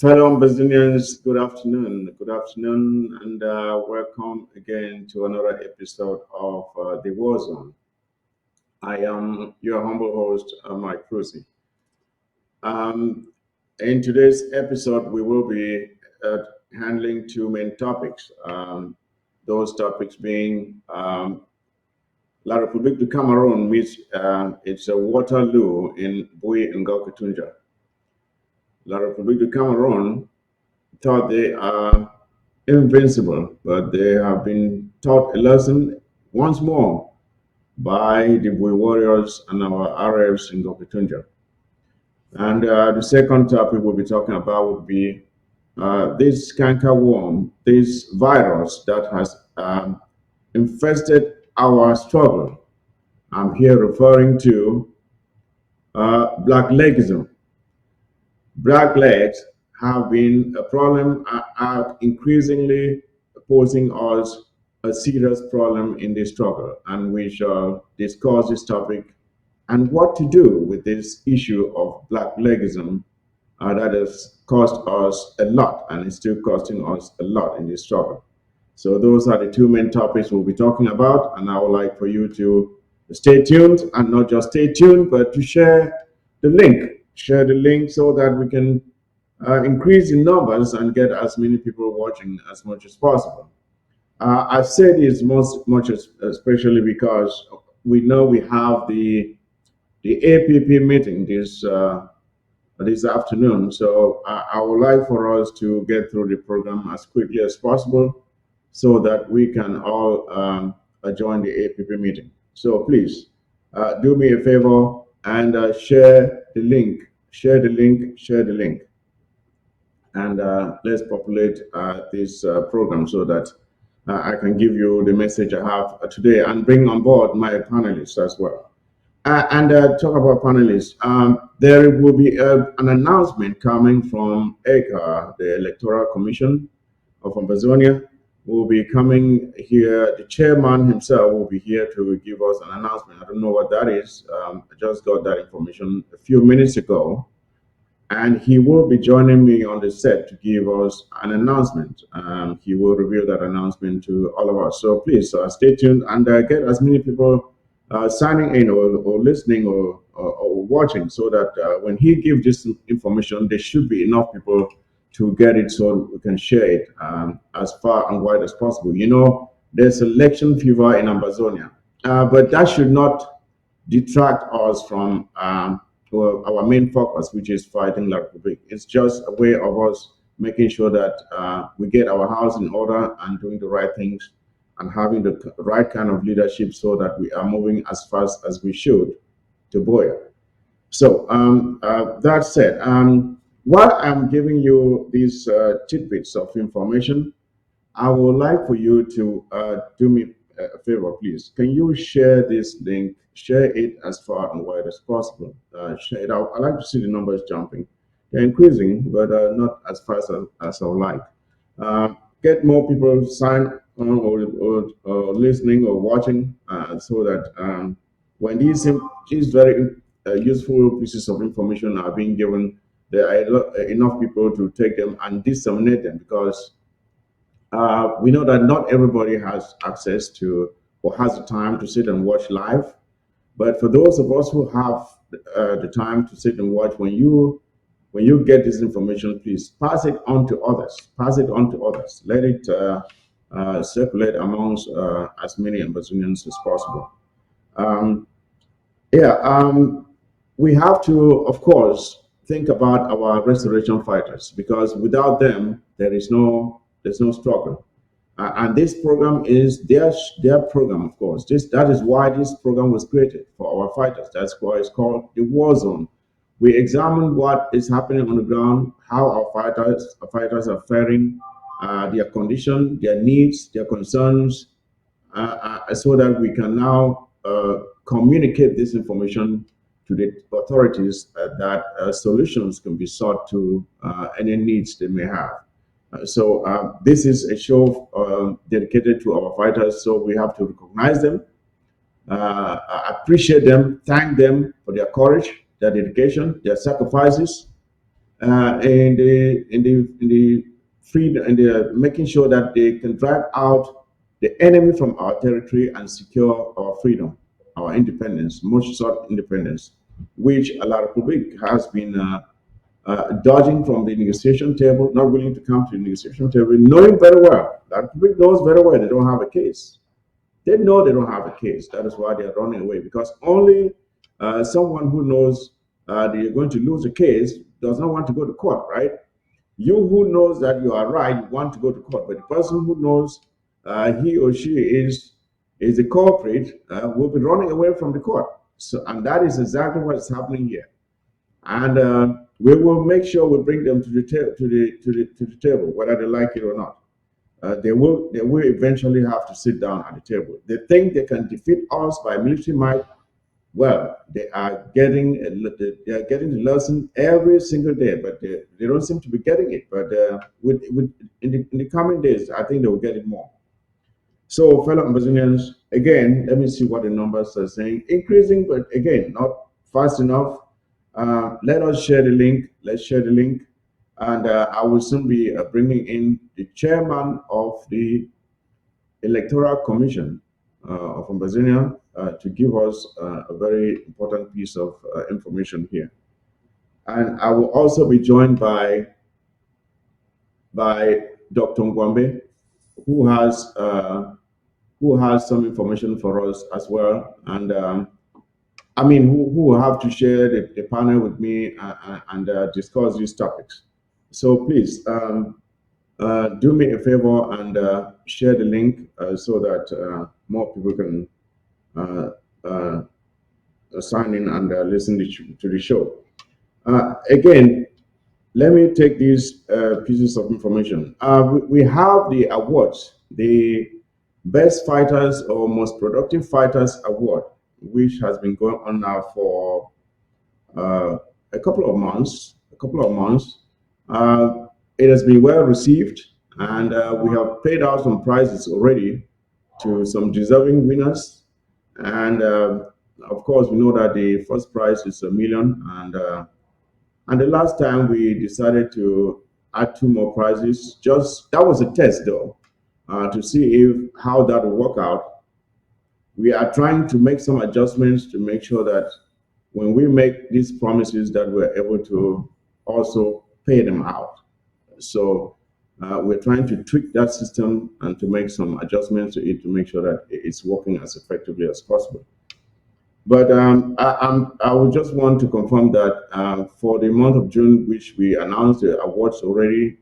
Fellow Brazilians, good afternoon. Good afternoon, and welcome again to another episode of The War Zone. I am your humble host, Mike Fusi. Um, in today's episode, we will be uh, handling two main topics. Those topics being La République du Cameroon meets it's a Waterloo in Bui and Gokutunja. La République du Cameroon thought they are invincible, but they have been taught a lesson once more by the Bui warriors and our Arabs in Gokitunja. And the second topic we'll be talking about would be this canker worm, this virus that has infested our struggle. I'm here referring to blacklegism. Blacklegs have been a problem, are increasingly posing us a serious problem in this struggle, and we shall discuss this topic and what to do with this issue of blacklegism that has cost us a lot and is still costing us a lot in this struggle. So those are the two main topics we'll be talking about, and I would like for you to stay tuned and not just stay tuned, but to share the link. Share the link so that we can increase in numbers and get as many people watching as much as possible. I say this most much especially because we know we have the APP meeting this afternoon. So I would like for us to get through the program as quickly as possible so that we can all join the APP meeting. So please do me a favor and share the link, share the link, share the link, and let's populate this program so that I can give you the message I have today and bring on board my panelists as well. And talk about panelists. There will be an announcement coming from ECA, the Electoral Commission of Amazonia. Will be coming here. The chairman himself will be here to give us an announcement. I don't know what that is. I just got that information a few minutes ago, and he will be joining me on the set to give us an announcement. He will reveal that announcement to all of us. So please stay tuned and get as many people signing in or listening or watching so that when he gives this information, there should be enough people to get it so we can share it as far and wide as possible. You know, there's election fever in Amazonia, but that should not detract us from our main focus, which is fighting La Republic. It's just a way of us making sure that we get our house in order and doing the right things and having the right kind of leadership so that we are moving as fast as we should to Boya. So that said, while I'm giving you these tidbits of information, I would like for you to do me a favor, please. Can you share this link? Share it as far and wide as possible. Share it out. I like to see the numbers jumping. They're increasing, but not as fast as I would like. Uh, get more people sign on or listening or watching so that when these very useful pieces of information are being given, there are enough people to take them and disseminate them because we know that not everybody has access to or has the time to sit and watch live. But for those of us who have the time to sit and watch, when you get this information, please pass it on to others. Pass it on to others. Let it circulate amongst as many Amazonians as possible. Um, yeah, we have to, of course, think about our restoration fighters because without them, there's no struggle. And this program is their program, of course. That is why this program was created for our fighters. That's why it's called the War Zone. We examine what is happening on the ground, how our fighters are faring, their condition, their needs, their concerns, so that we can now communicate this information to the authorities that solutions can be sought to any needs they may have. So this is a show dedicated to our fighters. So we have to recognize them, appreciate them, thank them for their courage, their dedication, their sacrifices, in the freedom, in the making sure that they can drive out the enemy from our territory and secure our freedom, our independence, much sought independence, which a lot of public has been dodging from the negotiation table, not willing to come to the negotiation table, knowing very well that the public knows very well they don't have a case. They know they don't have a case. That is why they're running away, because only someone who knows they're going to lose a case does not want to go to court, right? You who knows that you are right want to go to court, but the person who knows he or she is the culprit will be running away from the court. So, and that is exactly what is happening here. And we will make sure we bring them to the table, whether they like it or not. They will eventually have to sit down at the table. They think they can defeat us by military might. Well, they are getting the lesson every single day, but they don't seem to be getting it. But with in the coming days, I think they will get it more. So, fellow Amazonians, again, let me see what the numbers are saying. Increasing, but again, not fast enough. Let us share the link. Let's share the link. And I will soon be bringing in the chairman of the Electoral Commission of Amazonia to give us a very important piece of information here. And I will also be joined by Dr. Ngwambe, who has uh, who has some information for us as well. And I mean, who will have to share the panel with me and discuss these topics. So please do me a favor and share the link so that more people can uh, uh, sign in and listen to the show. Again, let me take these pieces of information. We have the awards, the Best Fighters or Most Productive Fighters Award, which has been going on now for uh, a couple of months. A couple of months. Uh, it has been well received, and we have paid out some prizes already to some deserving winners. And of course, we know that the first prize is 1 million, and the last time we decided to add two more prizes. Just that was a test, though, to see if how that will work out. We are trying to make some adjustments to make sure that when we make these promises, that we're able to also pay them out. So we're trying to tweak that system and to make some adjustments to it to make sure that it's working as effectively as possible. But I would just want to confirm that for the month of June, which we announced the awards already,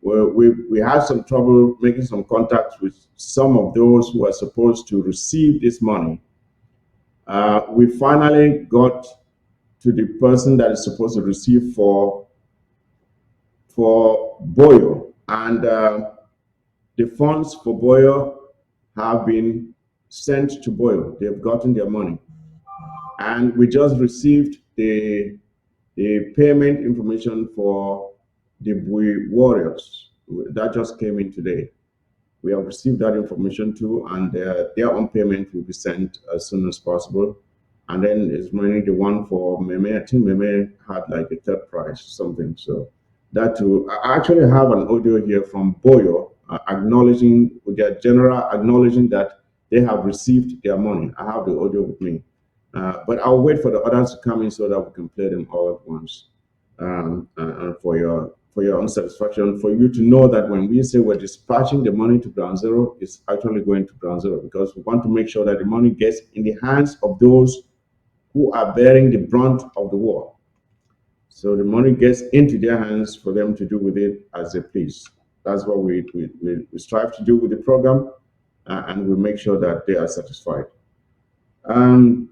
we had some trouble making some contacts with some of those who are supposed to receive this money. We finally got to the person that is supposed to receive for Boyo, and the funds for Boyo have been sent to Boyo. They've gotten their money, and we just received the payment information for the Bui Warriors. That just came in today. We have received that information too, and their own payment will be sent as soon as possible. And then it's mainly the one for Meme. I think Meme had like a third prize, something. So that too. I actually have an audio here from Boyo acknowledging, their general acknowledging that they have received their money. I have the audio with me. But I'll wait for the others to come in so that we can play them all at once. For your own satisfaction, for you to know that when we say we're dispatching the money to ground zero, it's actually going to ground zero, because we want to make sure that the money gets in the hands of those who are bearing the brunt of the war. So the money gets into their hands for them to do with it as they please. That's what we strive to do with the program, and we make sure that they are satisfied. Um,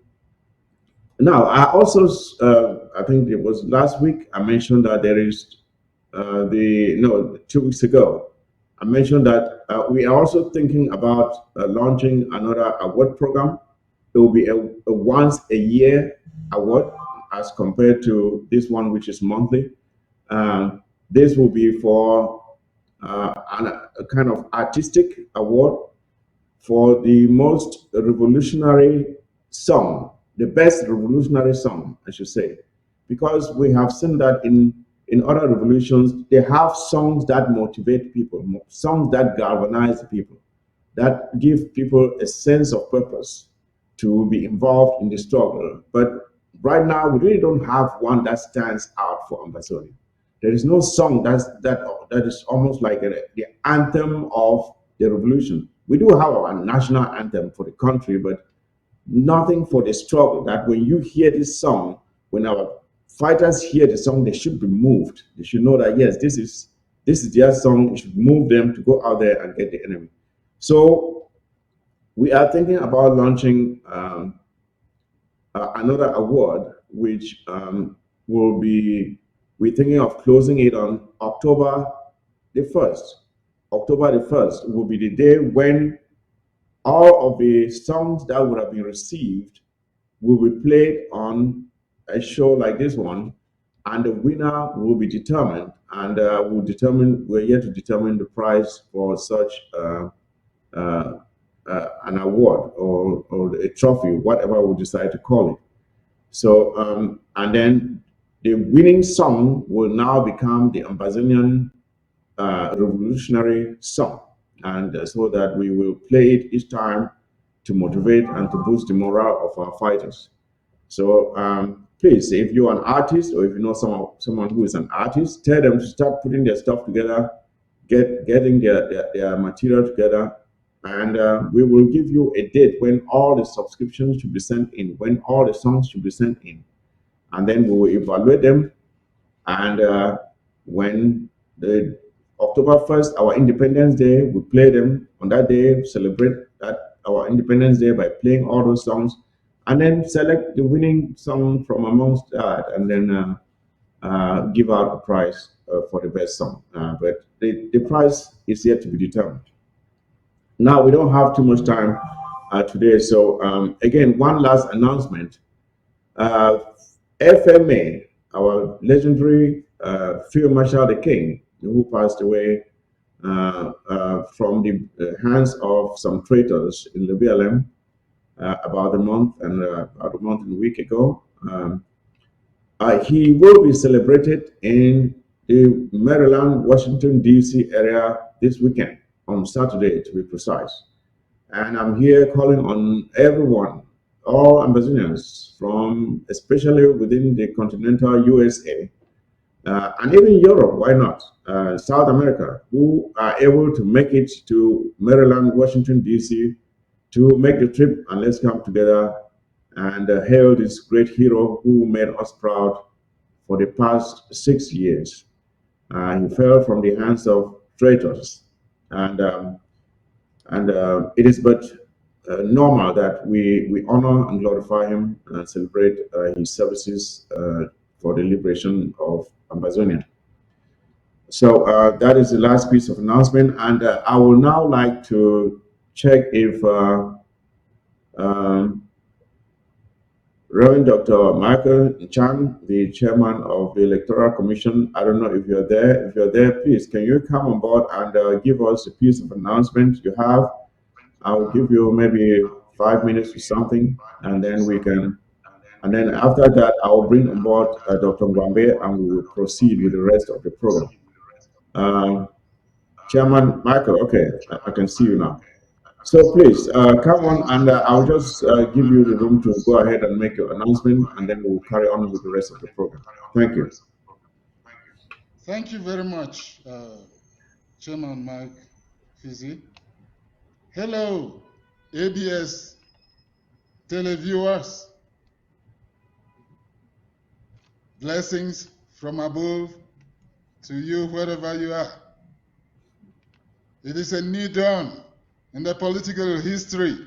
Now, I also, I think it was last week, I mentioned that there is no, 2 weeks ago, I mentioned that we are also thinking about launching another award program. It will be a once a year award as compared to this one, which is monthly. This will be for a kind of artistic award for the most revolutionary song, the best revolutionary song, I should say, because we have seen that in other revolutions, they have songs that motivate people, songs that galvanize people, that give people a sense of purpose to be involved in the struggle. But right now, we really don't have one that stands out for Ambazonia. There is no song that is almost like the anthem of the revolution. We do have our national anthem for the country, but nothing for the struggle. That when you hear this song, when our fighters hear the song, they should be moved. They should know that yes, this is their song. It should move them to go out there and get the enemy. So we are thinking about launching another award, which will be, we're thinking of closing it on October the 1st. October the 1st will be the day when all of the songs that would have been received will be played on a show like this one, and the winner will be determined. And we're yet to determine the prize for such uh, an award or a trophy, whatever we decide to call it. So, and then the winning song will now become the Ambazonian revolutionary song. And so that we will play it each time to motivate and to boost the morale of our fighters. So please, if you're an artist or if you know someone who is an artist, tell them to start putting their stuff together, getting their material together, and we will give you a date when all the subscriptions should be sent in, when all the songs should be sent in, and then we will evaluate them. And when the October 1st, our Independence Day, we play them on that day, celebrate that our Independence Day by playing all those songs, and then select the winning song from amongst that, and then give out a prize for the best song. But the prize is yet to be determined. Now, we don't have too much time today, so again, one last announcement. Uh, FMA, our legendary Field Marshal the King, who passed away from the hands of some traitors in the BLM about a month and a week ago. He will be celebrated in the Maryland, Washington, D.C. area this weekend, on Saturday to be precise. And I'm here calling on everyone, all Ambazonians, from especially within the continental USA, and even Europe, why not? South America, who are able to make it to Maryland, Washington, D.C., to make the trip, and let's come together and hail this great hero who made us proud for the past 6 years. He fell from the hands of traitors, and it is but normal that we honor and glorify him and celebrate his services for the liberation of Amazonia. So that is the last piece of announcement, and I would now like to check if um, Reverend Dr. Michael Chan, the chairman of the Electoral Commission, I don't know if you're there. If you're there, please, can you come on board and give us a piece of announcement you have? I'll give you maybe 5 minutes or something, and then we can. And then after that, I'll bring on board Dr. Ngwambe, and we will proceed with the rest of the program. Uh, Chairman Michael, okay, I can see you now. So please come on, and I'll just give you the room to go ahead and make your announcement, and then we'll carry on with the rest of the program. Thank you. Thank you very much, Chairman Mike Fusi. Hello, ABS televiewers. Blessings from above to you wherever you are. It is a new dawn in the political history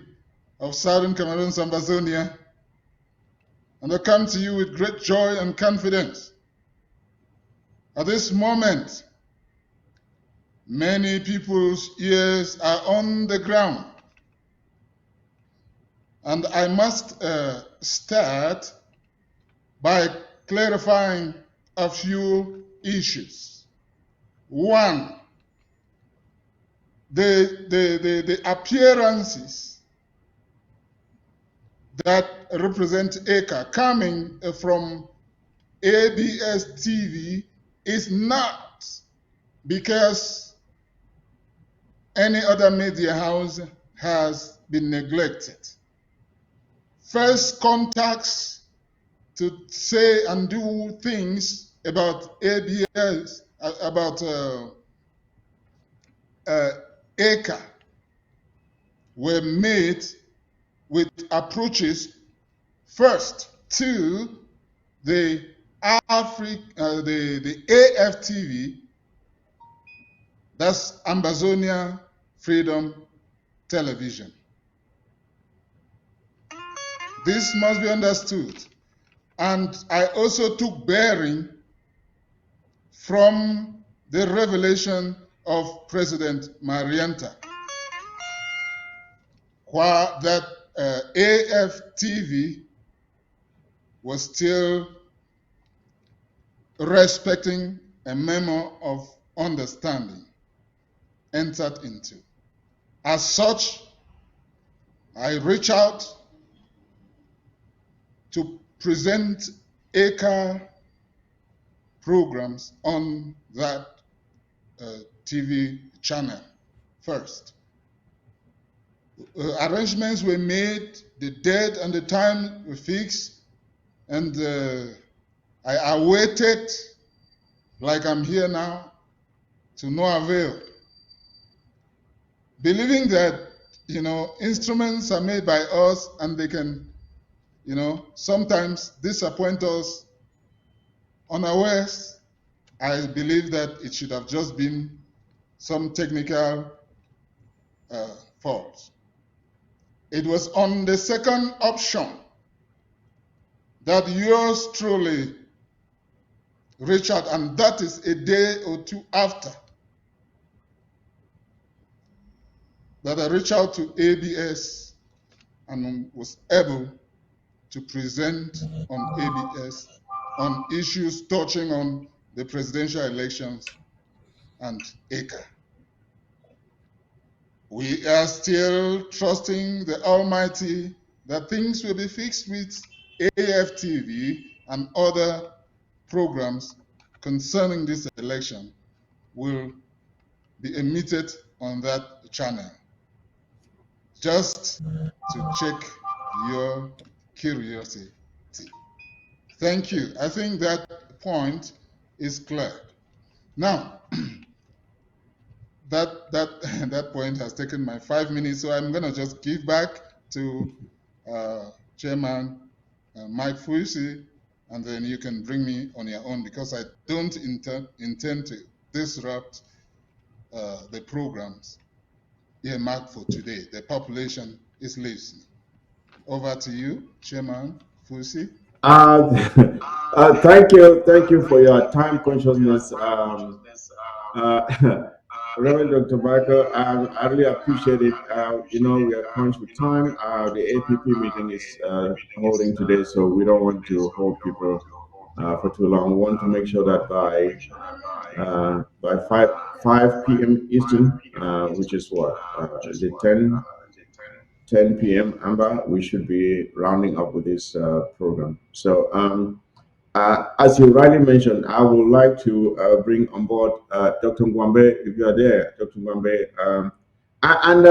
of Southern Cameroon, Sambazonia, and I come to you with great joy and confidence. At this moment, many people's ears are on the ground, and I must start by clarifying a few issues. One, the appearances that represent ECA coming from ABS TV is not because any other media house has been neglected. First contacts to say and do things about ABS, about ACA, were made with approaches first to the the AFTV, that's Ambazonia Freedom Television. This must be understood. And I also took bearing from the revelation of President Marianta, where that AFTV was still respecting a memo of understanding entered into. As such, I reach out to present ACA programs on that TV channel first. Arrangements were made, the date and the time were fixed, and I awaited, like I'm here now, to no avail. Believing that, instruments are made by us and they can, sometimes disappoint us unawares, I believe that it should have just been some technical fault. It was on the second option that yours truly reached out, and that is a day or two after that I reached out to ABS and was able to present on ABS on issues touching on the presidential elections and ACA. We are still trusting the Almighty that things will be fixed with AFTV and other programs concerning this election will be emitted on that channel. Just to check your curiosity. Thank you. I think that point is clear. Now, that point has taken my 5 minutes, so I'm going to just give back to Chairman Mike Fusi, and then you can bring me on your own, because I don't intend to disrupt the programs earmarked for today. The population is listening. Over to you, Chairman Fusi. Thank you for your time consciousness, uh, Reverend Dr. Barker. I really appreciate it. We are crunched with time. The APP meeting is holding today, so we don't want to hold people for too long. We want to make sure that by 5 p.m. Eastern, which is what, is it 10 p.m. Amber, we should be rounding up with this program. So, as you rightly mentioned, I would like to bring on board Dr. Ngwambe, if you are there, Dr. Ngwambe, and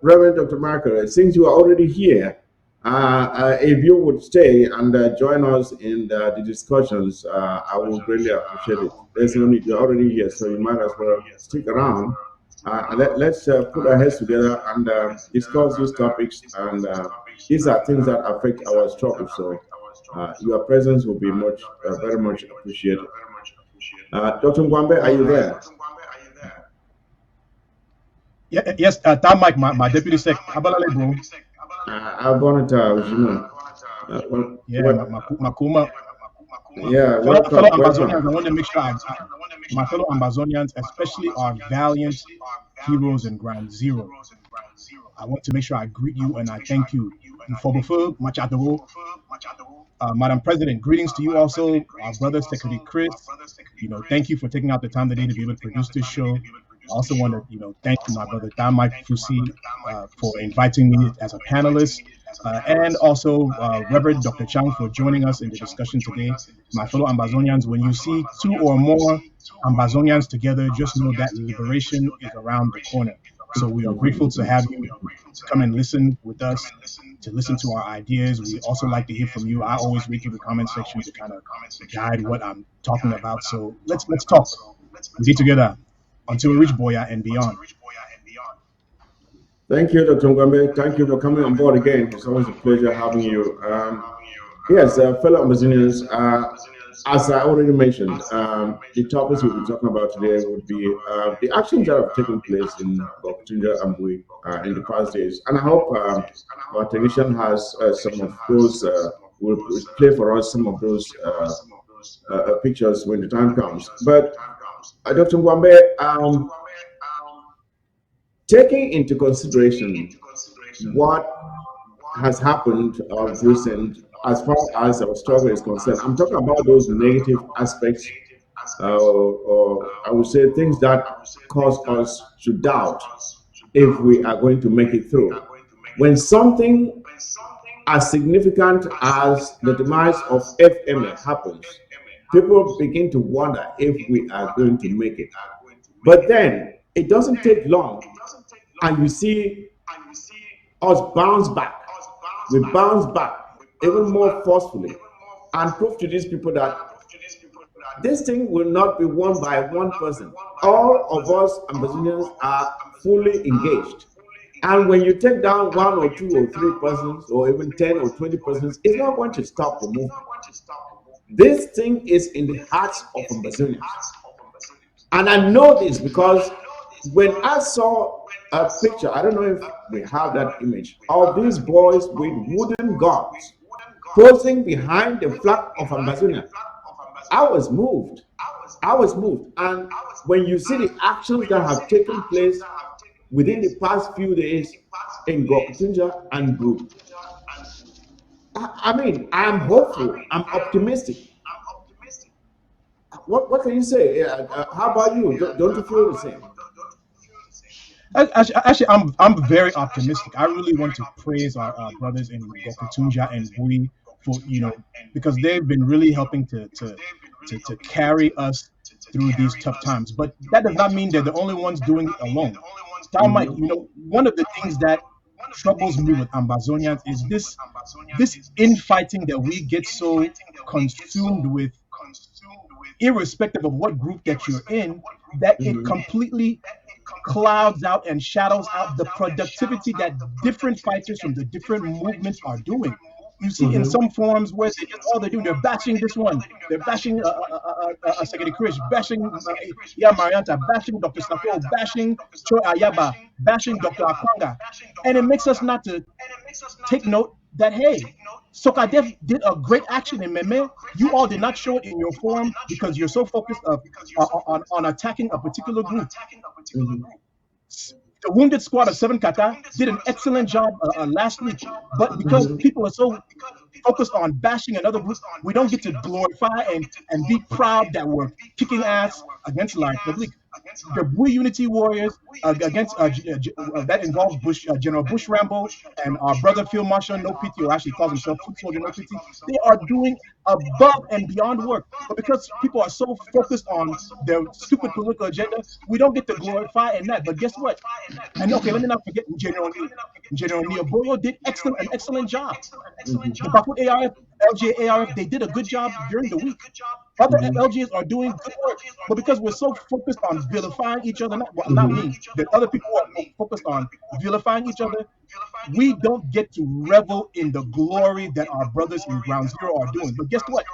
Reverend Dr. Marker. Since you are already here, if you would stay and join us in the discussions, I would really appreciate it. There's no need, you're already here, so you might as well stick around. Let's put our heads together and discuss these topics. And these are things that affect our struggle. So your presence will be very much appreciated. Dr. Ngwambe, are you there? Yeah, yes, Tom Mike, my deputy sec, Abalale, bro. I'm going to, Makuma. Yeah, Fellow welcome. Ambazonians, I want to make sure my fellow Ambazonians, especially our valiant heroes in Ground Zero, I want to make sure I greet you and I thank you. Mfobofu, Machadoro, Madam President, greetings to you also, our brother Secretary Chris. Thank you for taking out the time today to be able to produce this show. I also want to, thank my brother Mike Fusi for inviting me as a panelist, and also Reverend Dr. Chang for joining us in the discussion today. My fellow Ambazonians, when you see two or more Ambazonians together, just know that liberation is around the corner. So we are grateful to have you to come and listen with us, to listen to our ideas. We also like to hear from you. I always read through the comment section to kind of guide what I'm talking about. So let's talk. We get together until we reach Boya and beyond. Thank you, Dr. Ngwambe. Thank you for coming on board again. It's always a pleasure having you. Yes, fellow Amazonians, as I already mentioned, the topics we'll be talking about today would be the actions that have taken place in Bokutunja and Bui in the past days. And I hope our technician has some of those, will play for us some of those pictures when the time comes. But Dr. Ngwambe, taking into consideration what has happened of recent as far as our struggle is concerned, I'm talking about those negative aspects, or I would say things that cause us to doubt if we are going to make it through. When something as significant as the demise of FMA happens, people begin to wonder if we are going to make it. But then it doesn't take long, and you see us bounce back. We bounce back even more forcefully and prove to these people that this thing will not be won by one person. All of us Amazonians are fully engaged. And when you take down one or two or three persons, or even 10 or 20 persons, it's not going to stop the movement. This thing is in the hearts of Ambazonians. And I know this because when I saw a picture, I don't know if we have that image, of these boys with wooden guns posing behind the flag of Ambazonia, I was moved. I was moved. And when you see the actions that have taken place within the past few days in Gokutunja and Group, I mean, I'm hopeful, I'm optimistic. What can you say? How about you? Don't you feel the same? Actually, I'm very optimistic. I really want to praise our brothers in Gokutunja and Bui for because they've been really helping to carry us through these tough times. But that does not mean they're the only ones doing it alone. Mike, one of the things that troubles me with Ambazonians is this infighting that we get so consumed with, irrespective of what group that you're in, that it completely clouds out and shadows out the productivity that different fighters from the different movements are doing. You see, in some forums where all they're doing, they're bashing this one, they're bashing Secretary Krish, bashing Marianta, bashing Dr. Sako, bashing Choi Ayaba, bashing Dr. Akwanga, and it makes us not to take note that, hey, Sokadev did a great action in Meme. You all did not show it in your forum because you're so focused on attacking a particular group. The Wounded Squad of 7 Kata did an excellent job last week, but because people are so focused on bashing another group, we don't get to glorify and be proud that we're kicking ass against La Republique. The Bui Unity Warriors against that involves General Bush Rambo and our brother Field Marshal No Pity, or actually calls himself Foot Soldier No Pity. They are doing above and beyond work, but because people are so focused on their stupid political agenda, we don't get to glorify in that. But guess what? And okay, let me not forget General Neil. General Neil Boyo did an excellent job. The Bafut ARF, LGA ARF, they did a good job during the week. Other LGAs are doing good work, but because we're so focused on vilifying each other, not me, that other people are focused on vilifying each other, we don't get to revel in the glory that our brothers in Ground Zero are doing. But guess what?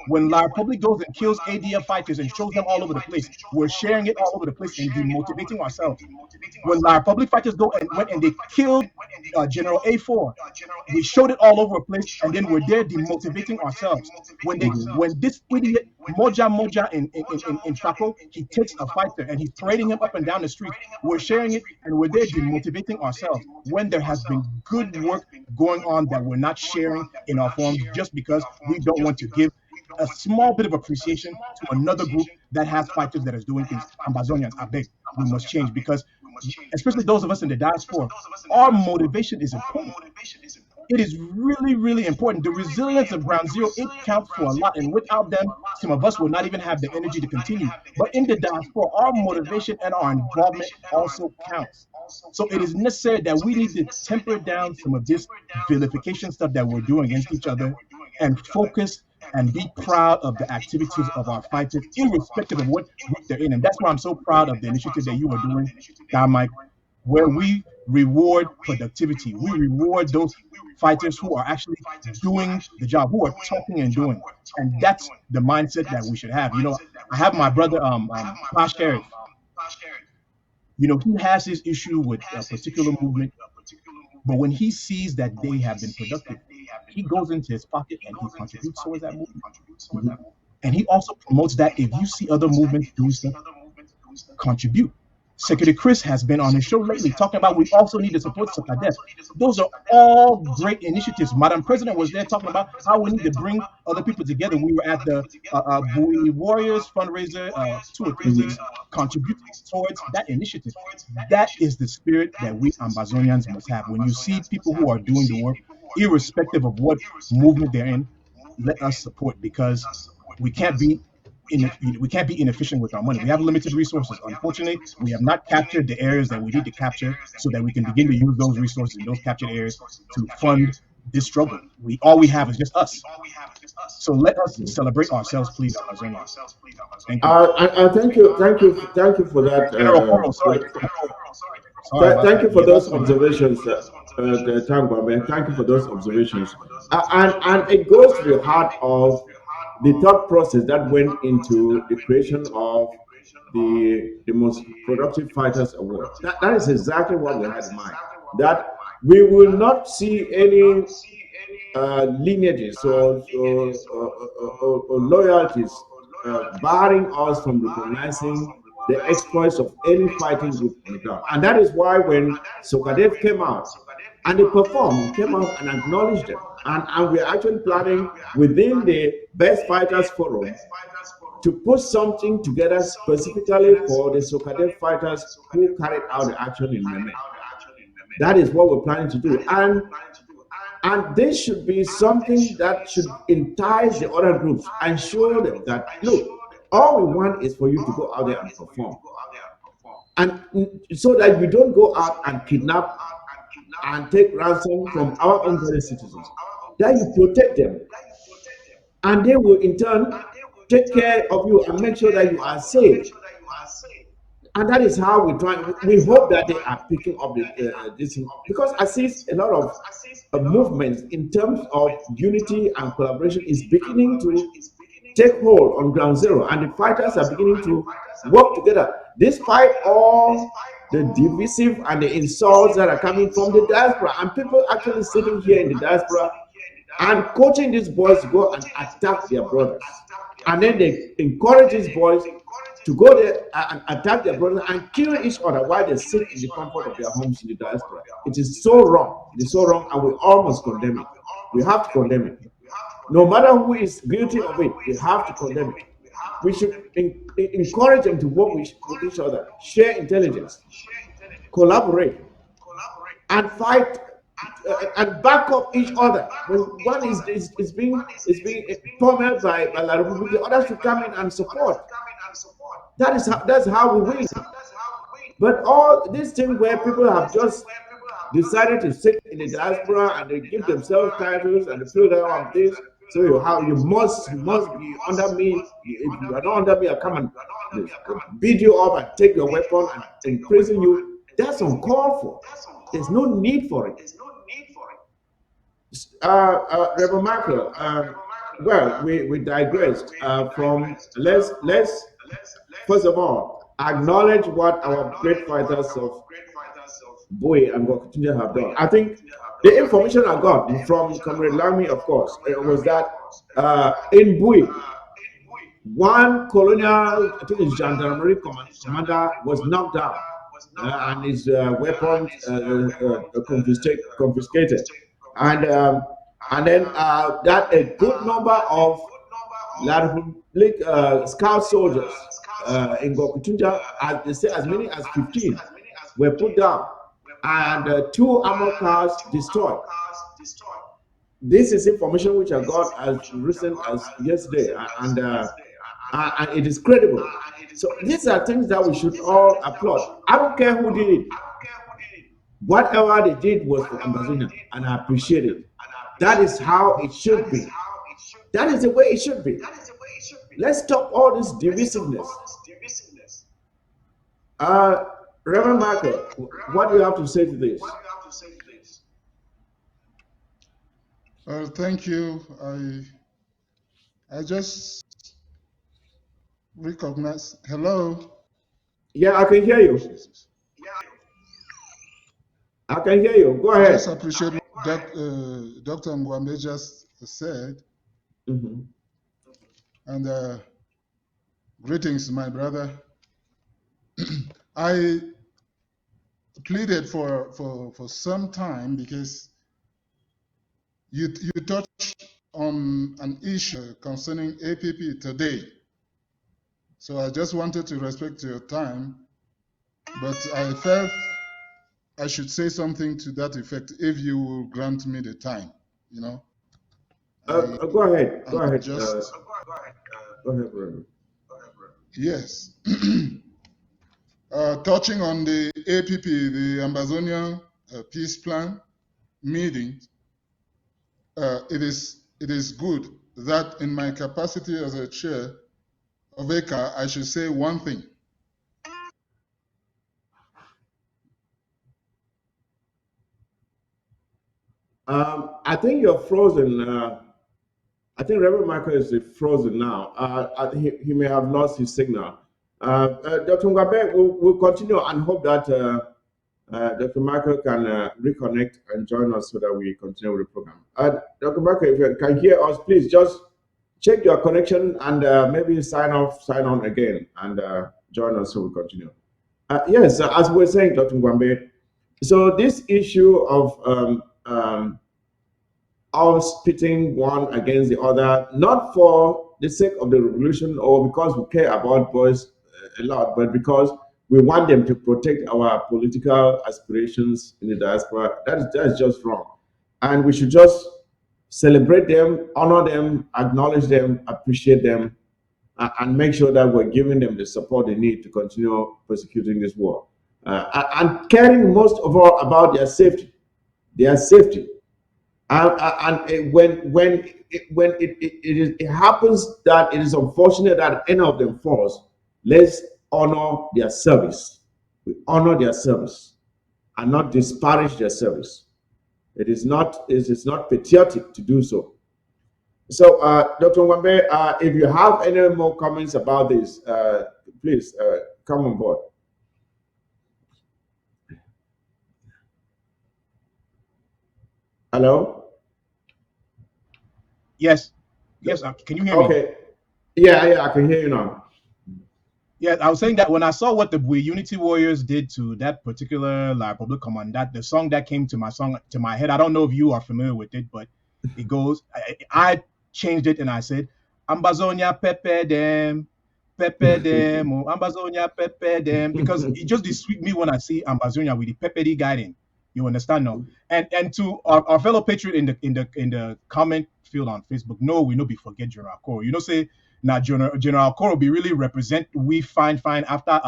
When La Republic goes and kills ADF fighters and shows them all over the place, we're sharing it all over the place and demotivating ourselves. When La Republic fighters went and they killed General A4, we showed it all over the place, and then we're there demotivating ourselves. When this idiot Moja in Fako, he takes a fighter and he's parading him up and down the street, we're sharing it and we're there demotivating ourselves when there has been good work going on that we're not sharing in our forums just because we don't want to give a small bit of appreciation to another group that has fighters that is doing things. Ambazonians, I beg. we must change, because especially those of us in the diaspora, our motivation is important. It is really, really important. The resilience of Ground Zero, it counts for a lot. And without them, some of us will not even have the energy to continue. But in the diaspora, our motivation and our involvement also counts. So it is necessary that we need to temper down some of this vilification stuff that we're doing against each other, and focus and be proud of the activities of our fighters, irrespective of what group they're in. And that's why I'm so proud of the initiative that you are doing, Don Mike, where we reward productivity. We reward those fighters who are actually doing the job, who are talking and doing. And that's the mindset that we should have. I have my brother, Pash Harris. He has his issue with a particular movement, but when he sees that they have been productive, he goes into his pocket and he contributes towards that movement. And he also promotes that if you see other movements doing stuff, contribute. Secretary Chris has been on his show lately talking about we also need to support Sakadef. Those are all great initiatives. Madam President was there talking about how we need to bring other people together. We were at the Bowie Warriors fundraiser 2 or 3 weeks, contributing towards that initiative. That is the spirit that we Ambazonians must have. When you see people who are doing the work, irrespective of what movement they're in, let us support, because we can't be inefficient with our money. We have limited resources. Unfortunately, we have not captured the areas that we need to capture so that we can begin to use those resources in those captured areas to fund this struggle. All we have is just us. So let us celebrate ourselves, please, Amazonia. Thank you. Thank you for that. General Koro, sorry. Thank you for those observations, Tangwa, man. Thank you for those observations. And it goes to the heart of the thought process that went into the creation of the most productive fighters award. That is exactly what we had in mind. That we will not see any lineages or loyalties barring us from recognizing the exploits of any fighting group on the ground. And that is why when Sokadev came out and they performed, came out and acknowledged them. And we're actually planning within the Best Fighters Forum to put something together specifically for the Sokadev fighters who carried out the action in Meme. That is what we're planning to do. And this should be something that should entice the other groups and show them that, look, all we want is for you to go out there and perform. And so that you don't go out and kidnap and take ransom from our own very citizens, that you protect them. And they will in turn take care of you and make sure that you are safe. And that is how we try. We hope that they are picking up this, because I see a lot of movements in terms of unity and collaboration is beginning to take hold on Ground Zero, and the fighters are beginning to work together, despite all the divisive and the insults that are coming from the diaspora, and people actually sitting here in the diaspora and coaching these boys to go and attack their brothers, and then they encourage these boys to go there and attack their brothers and kill each other while they sit in the comfort of their homes in the diaspora. It is so wrong. It is so wrong, and we almost condemn it. We have to condemn it. No matter who is guilty of it, we have to condemn it. We should encourage them to work with each other, share intelligence, collaborate, and fight and back up each other. When one is being pummeled by La Republic, the others should come in and support. That's how we win. But all these things where people have just decided to sit in the diaspora and they give themselves titles and they feel that on this. So you must be under me. If you are not under me, I come and beat you up and take your weapon and imprison you. That's uncalled for. There's no need for it. Reverend Michael, well, we digressed from let's first of all acknowledge what our great fighters of Bowie and Gokutunja have done. I think the information I got from Comrade Lamy, of course, was that in Bowie, one colonial, I think it's gendarmerie commander, was knocked down and his weapons confiscated. And then that a good number of La Republic scout soldiers in Gokutunja, as they say, as many as 15 were put down, and two armor cars destroyed. This is information which I got as recent as yesterday, and it is credible. So these are things that we should all applaud. I don't care who did it. Whatever they did was for Ambazonia, and I appreciate it. That is how it should be. That is the way it should be. Let's stop all this divisiveness. Uh, Reverend Michael, what do you have to say to this? Well, thank you. I just recognize. Hello. Yeah, I can hear you. Jesus. I can hear you. Go I just ahead. appreciate what Dr. Ngwambe just said. Mhm. And greetings, my brother. I pleaded for some time because you touched on an issue concerning APP today. So I just wanted to respect your time, but I felt I should say something to that effect if you will grant me the time. You know, Go ahead. Go I'm ahead. just Go ahead, brother. yes. Touching on the APP, the Ambazonian Peace Plan meeting, it is good that in my capacity as a chair of ECA, I should say one thing. I think you're frozen. I think Reverend Michael is frozen now. He may have lost his signal. Dr. Ngwabe, we'll continue and hope that Dr. Michael can reconnect and join us so that we continue with the program. Dr. Michael, if you can hear us, please just check your connection and maybe sign on again, and join us so we continue. Yes, as we were saying, Dr. Ngwambe, so this issue of us pitting one against the other, not for the sake of the revolution or because we care about boys a lot, but because we want them to protect our political aspirations in the diaspora. That is just wrong. And we should just celebrate them, honor them, acknowledge them, appreciate them, and make sure that we're giving them the support they need to continue persecuting this war. And caring most of all about their safety. Their safety. And when it happens that it is unfortunate that any of them falls, let's honor their service. We honor their service and not disparage their service. It is not patriotic to do so. So, Dr. Wambe, if you have any more comments about this, please come on board. Hello? Yes, yes. Can you hear me? Okay. Yeah, I can hear you now. Yeah, I was saying that when I saw what the Unity Warriors did to that particular La Republic Commandant, the song that came to my head. I don't know if you are familiar with it, but it goes. I changed it and I said, "Ambazonia Pepe them, Pepe them, oh, Ambazonia Pepe them," because it just sweet me when I see Ambazonia with the Pepe guiding. You understand now? And to our fellow patriot in the comment field on Facebook, no, we no be forget General Koro. You know, say now General Koro be really represent we fine after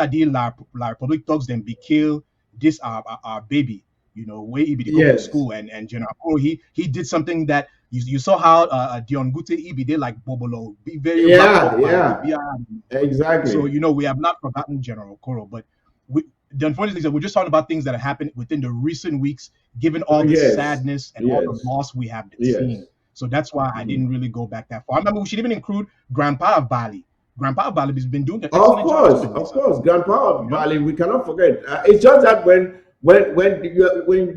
the La Republic thugs them be kill this our baby. You know, where he be to go to Yes. school and General Koro he did something that you saw how Dion Gute he be there like Bobolo, be very wrapped Yeah, up by yeah, the BR. So exactly. you know we have not forgotten General Koro, but we the unfortunate thing is that we're just talking about things that have happened within the recent weeks, given all the Yes, sadness and all the yes, loss we have been yes. seeing. So that's why I Mhm. didn't really go back that far. I remember we should even include Grandpa of Bali. Grandpa of Bali has been doing an excellent job too in Of this. course, Grandpa You know, Valley, we cannot forget. It's just that when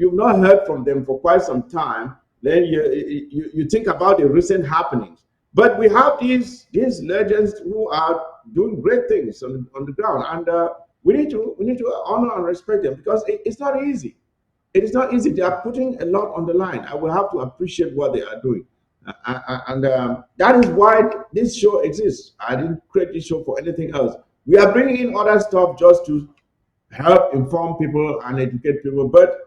you've not heard from them for quite some time, then you think about the recent happenings. But we have these legends who are doing great things on the ground, and we need to honor and respect them because it's not easy. It is not easy. They are putting a lot on the line. I will have to appreciate what they are doing. And that is why this show exists. I didn't create this show for anything else. We are bringing in other stuff just to help inform people and educate people. But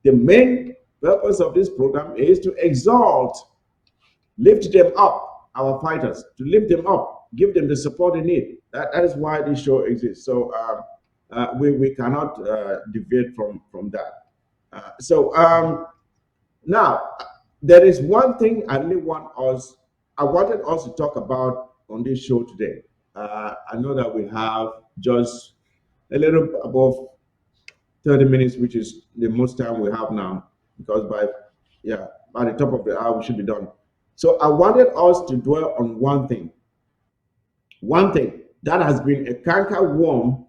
the main purpose of this program is to exalt, lift them up, our fighters, to lift them up, give them the support they need. That is why this show exists. So we cannot deviate from that. Now, there is one thing I wanted us to talk about on this show today. I know that we have just a little above 30 minutes, which is the most time we have now, because by the top of the hour, we should be done. So I wanted us to dwell on one thing that has been a canker worm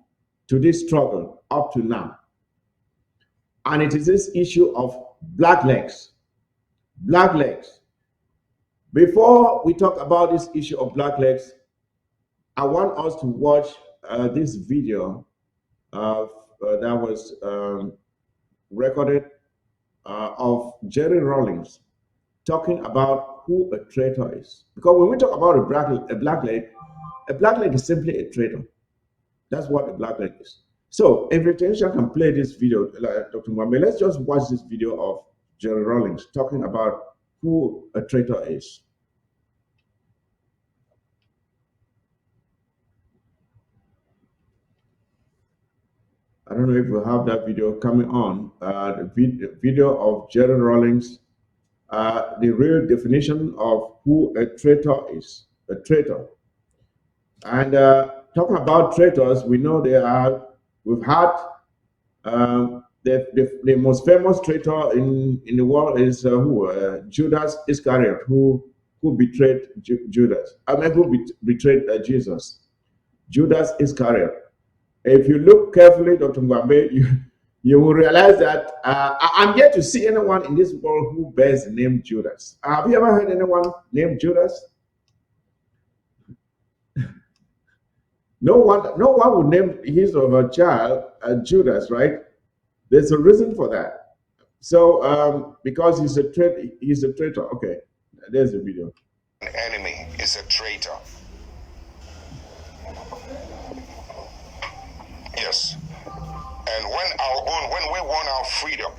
to this struggle up to now. And it is this issue of blacklegs. Blacklegs. Before we talk about this issue of blacklegs, I want us to watch this video that was recorded of Jerry Rawlings talking about who a traitor is. Because when we talk about a blackleg is simply a traitor. That's what a blackleg is. So, if retention can play this video, Dr. Mwambe, let's just watch this video of Jerry Rawlings talking about who a traitor is. I don't know if we have that video coming on. The video of Jerry Rawlings, the real definition of who a traitor is. A traitor. And talking about traitors, we know we've had the most famous traitor in the world is Judas Iscariot, who betrayed Judas. Who betrayed Jesus. Judas Iscariot. If you look carefully, Dr. Mwambe, you will realize that I'm yet to see anyone in this world who bears the name Judas. Have you ever heard anyone named Judas? No one would name his or her child Judas, right? There's a reason for that. So because he's a traitor. Okay, there's the video. An enemy is a traitor. Yes. And when we won our freedom,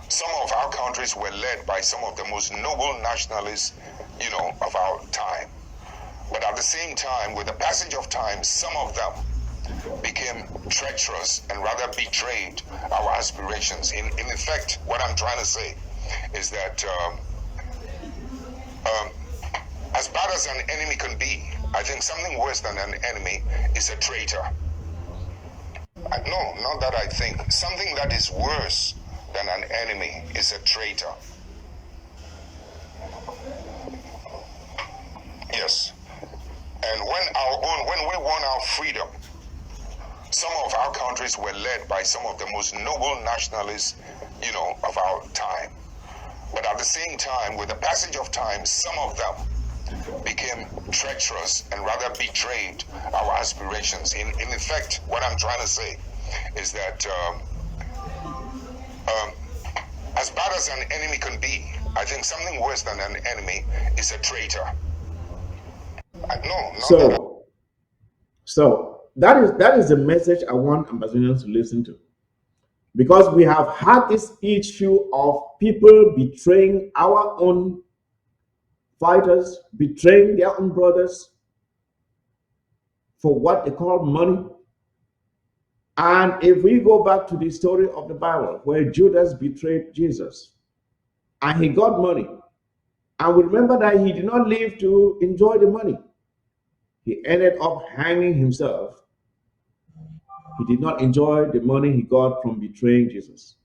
some of our countries were led by some of the most noble nationalists, of our time. But at the same time, with the passage of time, some of them became treacherous and rather betrayed our aspirations. In effect, what I'm trying to say is that as bad as an enemy can be, I think something worse than an enemy is a traitor. No, not that I think. Something that is worse than an enemy is a traitor. Yes. And when we won our freedom, some of our countries were led by some of the most noble nationalists, of our time. But at the same time, with the passage of time, some of them became treacherous and rather betrayed our aspirations. In effect, what I'm trying to say is that as bad as an enemy can be, I think something worse than an enemy is a traitor. So that is the message I want Ambazonians to listen to, because we have had this issue of people betraying our own fighters, betraying their own brothers for what they call money. And if we go back to the story of the Bible where Judas betrayed Jesus and he got money, and we remember that he did not live to enjoy the money. He ended up hanging himself. He did not enjoy the money he got from betraying Jesus.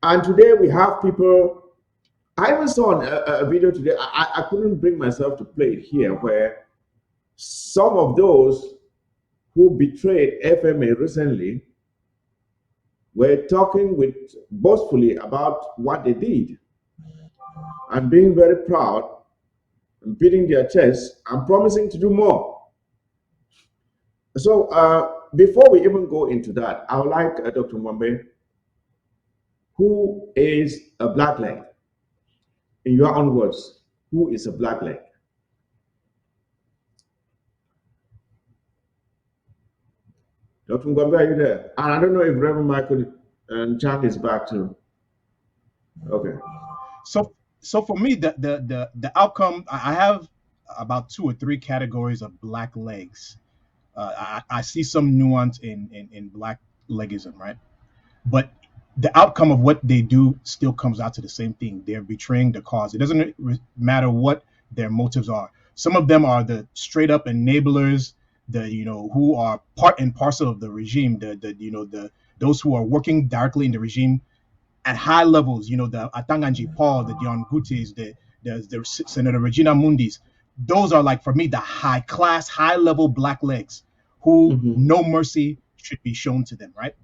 And today we have people. I even saw a video today. I couldn't bring myself to play it here, where some of those who betrayed FMA recently were talking boastfully about what they did and being very proud and beating their chests and promising to do more. So before we even go into that, I would like Dr. Mwambe, who is a blackleg, in your own words. who is a blackleg. Dr. Ngwambe, are you there? And I don't know if Reverend Michael and Jack is back too. Okay. So for me, the outcome, I have about 2 or 3 categories of black legs. I see some nuance in black legism, right? But the outcome of what they do still comes out to the same thing. They're betraying the cause. It doesn't matter what their motives are. Some of them are the straight up enablers, who are part and parcel of the regime, the those who are working directly in the regime at high levels, the Atanganji Paul, the Dion Gutes, the Senator Regina Mundis. Those are, like, for me, the high class, high level black legs who Mm-hmm. no mercy should be shown to them, right?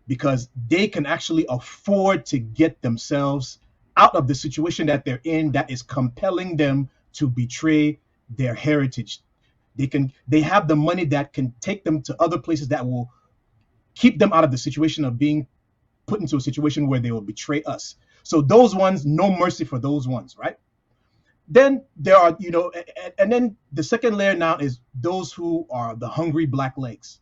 Because they can actually afford to get themselves out of the situation that they're in that is compelling them to betray their heritage. They have the money that can take them to other places that will keep them out of the situation of being put into a situation where they will betray us. So those ones, no mercy for those ones, right? Then there are, and then the second layer now is those who are the hungry black legs,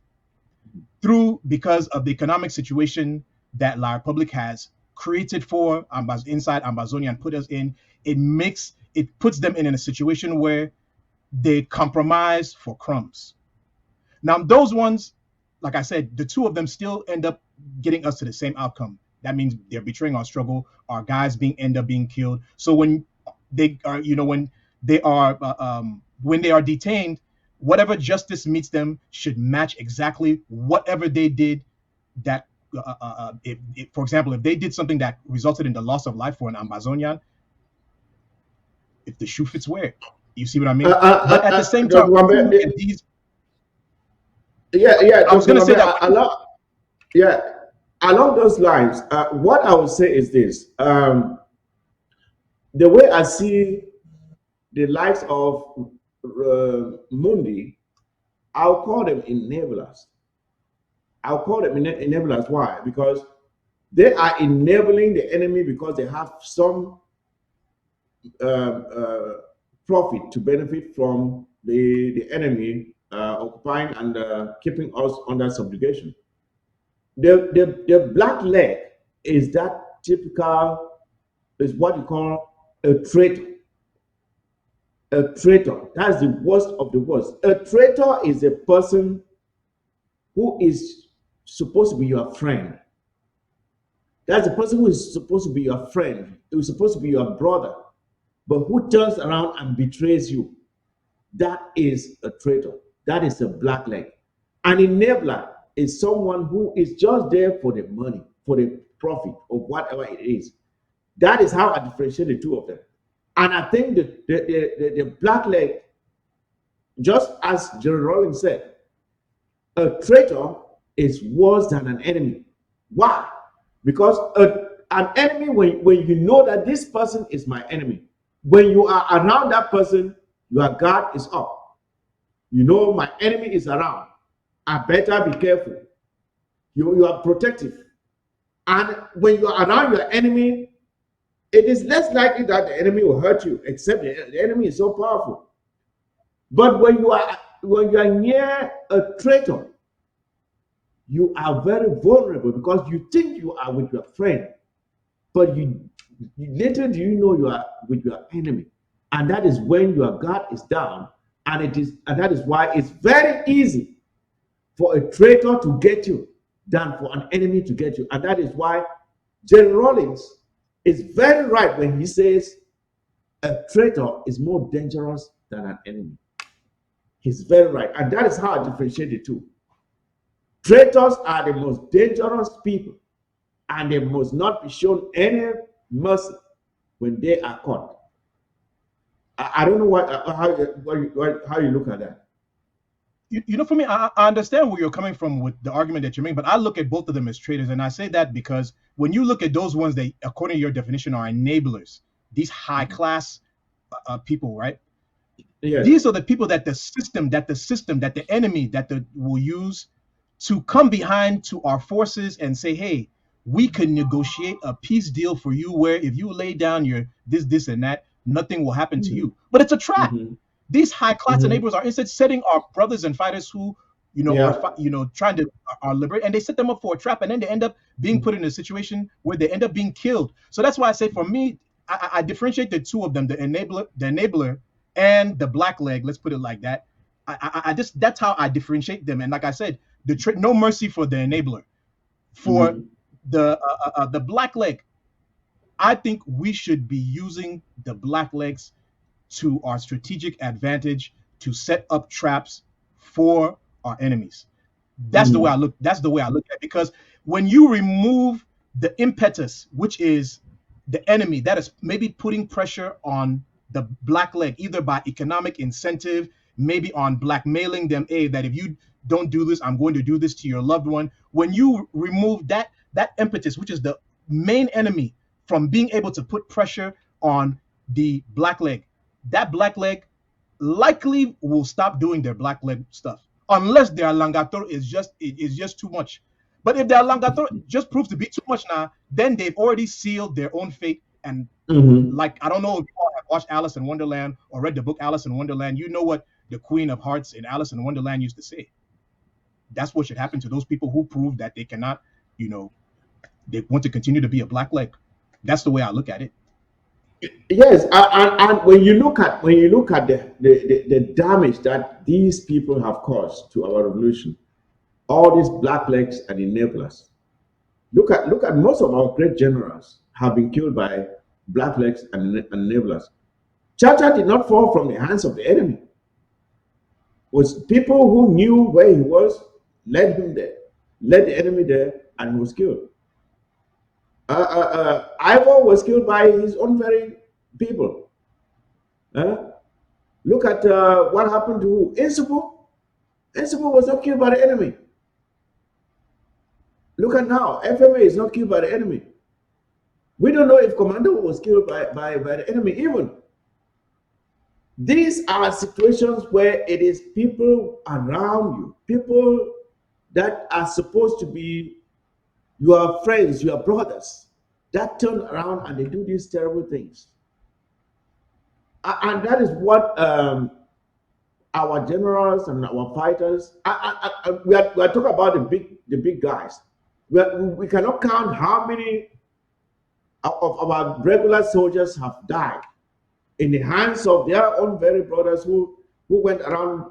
because of the economic situation that La Republic has created for inside Ambazonia and put us in. It puts them in a situation where they compromise for crumbs. Now those ones, like I said, the two of them still end up getting us to the same outcome. That means they're betraying our struggle. Our guys end up being killed. So when they are, when they are detained, whatever justice meets them should match exactly whatever they did. That, if, for example, if they did something that resulted in the loss of life for an Amazonian, if the shoe fits, wear it. You see what I mean? But at the same time, Dr. when you look Ngwambe, at these, yeah, I was Dr. going to say Ngwambe, that yeah, along those lines, what I would say is this. The way I see the likes of Mundi, I'll call them enablers. I'll call them enablers. Why? Because they are enabling the enemy because they have some uh, uh, profit to benefit from the enemy occupying and keeping us under subjugation. The black leg is that typical, is what you call a traitor. A traitor. That's the worst of the worst. A traitor is a person who is supposed to be your friend. That's the person who is supposed to be your friend, who is supposed to be your brother, but who turns around and betrays you. That is a traitor. That is a blackleg. An enabler is someone who is just there for the money, for the profit, or whatever it is. That is how I differentiate the two of them. And I think that the blackleg, just as Jerry Rawlings said, a traitor is worse than an enemy. Why? Because an enemy, when you know that this person is my enemy, when you are around that person, your guard is up. You know, my enemy is around. I better be careful. You are protective. And when you are around your enemy, it is less likely that the enemy will hurt you, except the enemy is so powerful. But when you are near a traitor, you are very vulnerable because you think you are with your friend, but little do you know you are with your enemy, and that is when your guard is down, and that is why it's very easy for a traitor to get you than for an enemy to get you, and that is why Jerry Rawlings is very right when he says a traitor is more dangerous than an enemy. He's very right, and that is how I differentiate the two. Traitors are the most dangerous people, and they must not be shown any mercy when they are caught. I don't know how you look at that. For me, I understand where you're coming from with the argument that you're making, but I look at both of them as traitors, and I say that because when you look at those ones that, according to your definition, are enablers, these high class people, right? Yes. These are the people that the enemy will use to come behind to our forces and say, hey, we can negotiate a peace deal for you where if you lay down your this and that, nothing will happen to you. But it's a trap. Mm-hmm. These high-class Mm-hmm. enablers are instead setting our brothers and fighters who, Yeah. trying to are liberate, and they set them up for a trap, and then they end up being put in a situation where they end up being killed. So that's why I say, for me, I differentiate the two of them: the enabler, and the black leg. Let's put it like that. I just, that's how I differentiate them. And like I said, no mercy for the enabler. For Mm-hmm. the black leg, I think we should be using the black legs to our strategic advantage to set up traps for our enemies. That's the way I Mm-hmm. look. That's the way I look at it. Because when you remove the impetus, which is the enemy that is maybe putting pressure on the black leg, either by economic incentive, maybe on blackmailing them, that if you don't do this, I'm going to do this to your loved one. When you remove that impetus, which is the main enemy, from being able to put pressure on the black leg, that black leg likely will stop doing their black leg stuff, unless their langator is just too much. But if their langator just proves to be too much now, then they've already sealed their own fate. And Mm-hmm. like, I don't know if you all have watched Alice in Wonderland or read the book Alice in Wonderland. You know what the Queen of Hearts in Alice in Wonderland used to say. That's what should happen to those people who prove that they cannot, they want to continue to be a black leg. That's the way I look at it. Yes, and when you look at the damage that these people have caused to our revolution, all these blacklegs and enablers. Look at most of our great generals have been killed by blacklegs and enablers. Chacha did not fall from the hands of the enemy. It was people who knew where he was, led him there, led the enemy there, and he was killed. Ivor was killed by his own very people. Uh, Look at what happened to Insupu. Insupu was not killed by the enemy. Look at now, FMA is not killed by the enemy. We don't know if Commando was killed by the enemy even. These are situations where it is people around you, people that are supposed to be your friends, your brothers, that turn around and they do these terrible things. And that is what our generals and our fighters. We are talking about the big guys. We cannot count how many of our regular soldiers have died in the hands of their own very brothers who went around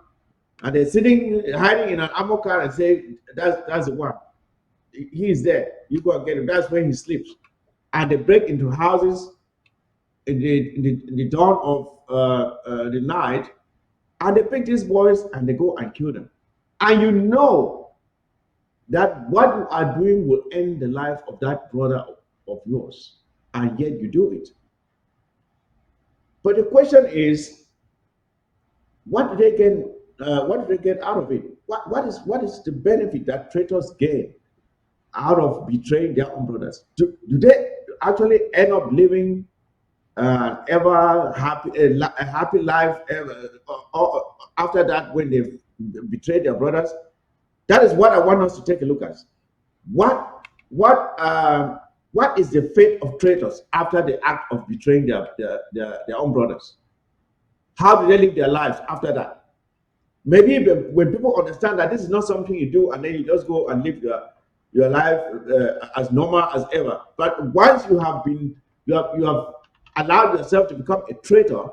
and they're sitting hiding in an ammo car and say that's the one. He is there. You go and get him. That's where he sleeps. And they break into houses in the dawn of the night, and they pick these boys and they go and kill them. And you know that what you are doing will end the life of that brother of yours, and yet you do it. But the question is, what do they get? What do they get out of it? What is the benefit that traitors gain out of betraying their own brothers? Do they actually end up living ever happy a happy life ever, after that when they've betrayed their brothers? That is what I want us to take a look at. What what um, what is the fate of traitors after the act of betraying their own brothers? How do they live their lives after that? Maybe when people understand that this is not something you do and then you just go and live your life as normal as ever. But once you have allowed yourself to become a traitor,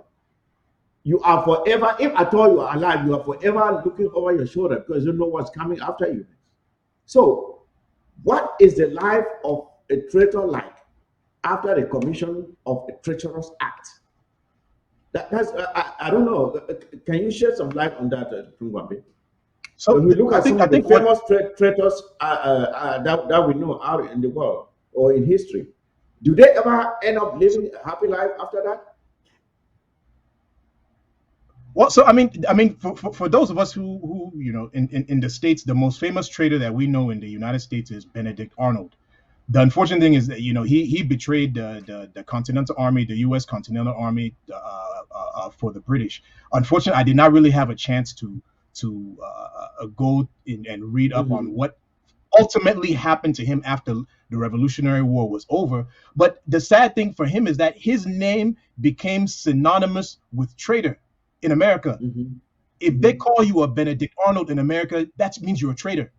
you are forever, if at all you are alive, you are forever looking over your shoulder because you don't know what's coming after you. So, what is the life of a traitor like after the commission of a treacherous act? That's I don't know. Can you shed some light on that, Tungwambi? So When we look I at think some I of the think what famous traitors that we know out in the world or in history, do they ever end up living a happy life after that? Well, so I mean, for those of us who in the States, the most famous trader that we know in the United States is Benedict Arnold. The unfortunate thing is that he betrayed the Continental Army, the U.S. Continental Army, for the British. Unfortunately, I did not really have a chance to go in and read up on Hmm. what ultimately happened to him after the Revolutionary War was over. But the sad thing for him is that his name became synonymous with traitor in America. Mm-hmm. If they Mm-hmm. call you a Benedict Arnold in America, that means you're a traitor.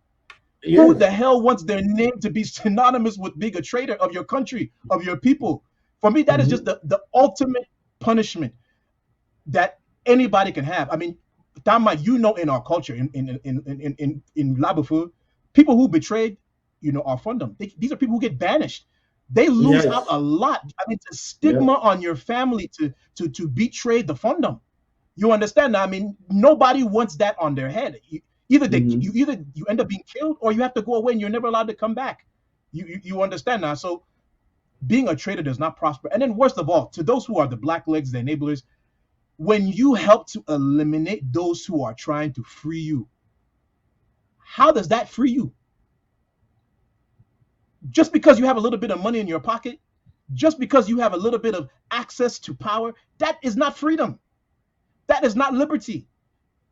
Who Yes. the hell wants their name to be synonymous with being a traitor of your country, of your people? For me, that is just Mm-hmm. the ultimate punishment that anybody can have. I mean, Tama, you know, in our culture, in Labufu, people who betrayed, our fundum, these are people who get banished. They lose out Yes. a lot. I mean, it's a stigma Yep. on your family to betray the fundum. You understand? I mean, nobody wants that on their head. Mm-hmm. Either you end up being killed or you have to go away and you're never allowed to come back. You understand now? So being a traitor does not prosper. And then worst of all, to those who are the blacklegs, the enablers, when you help to eliminate those who are trying to free you, how does that free you? Just because you have a little bit of money in your pocket, just because you have a little bit of access to power, that is not freedom. That is not liberty.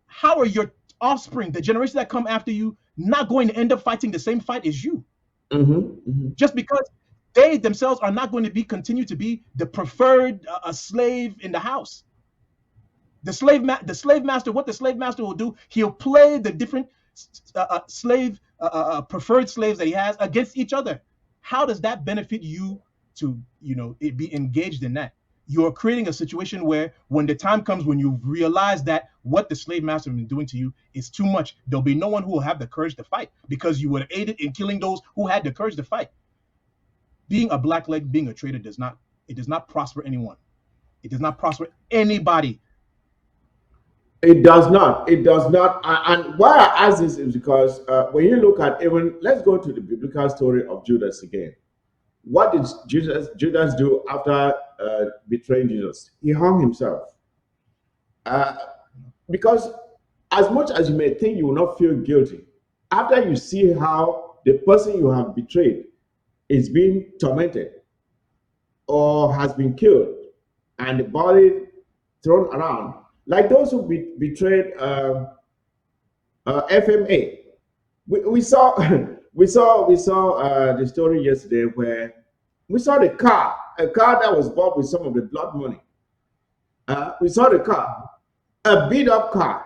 How are your offspring, the generation that come after you, not going to end up fighting the same fight as you? Mm-hmm. Mm-hmm. Just because they themselves are not going to continue to be the preferred slave in the house. The slave master, what the slave master will do, he'll play the different slave preferred slaves that he has against each other. How does that benefit you to be engaged in that? You're creating a situation where when the time comes when you realize that what the slave master has been doing to you is too much, there'll be no one who will have the courage to fight because you would have aided in killing those who had the courage to fight. Being a blackleg, being a traitor does not prosper anyone. It does not prosper anybody. It does not. It does not. And why I ask this is because when you look at even, let's go to the biblical story of Judas again. What did Judas do after betraying Jesus? He hung himself. Uh, because as much as you may think you will not feel guilty, after you see how the person you have betrayed is being tormented or has been killed and the body thrown around, like those who betrayed FMA. We saw we saw the story yesterday where we saw a car that was bought with some of the blood money. We saw the car, a beat up car,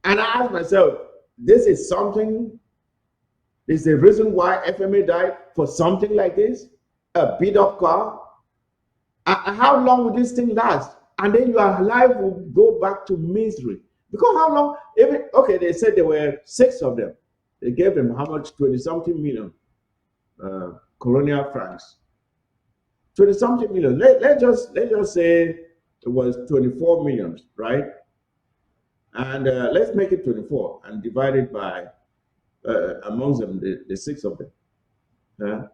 and I asked myself, this is something. Is the reason why FMA died for something like this, a beat up car. How long will this thing last? And then your life will go back to misery. Because how long? Even okay, they said there were six of them. They gave them how much? 20 something million colonial francs. 20 something million. Let's just say it was 24 million, right? And let's make it 24 and divide it by amongst them, the six of them.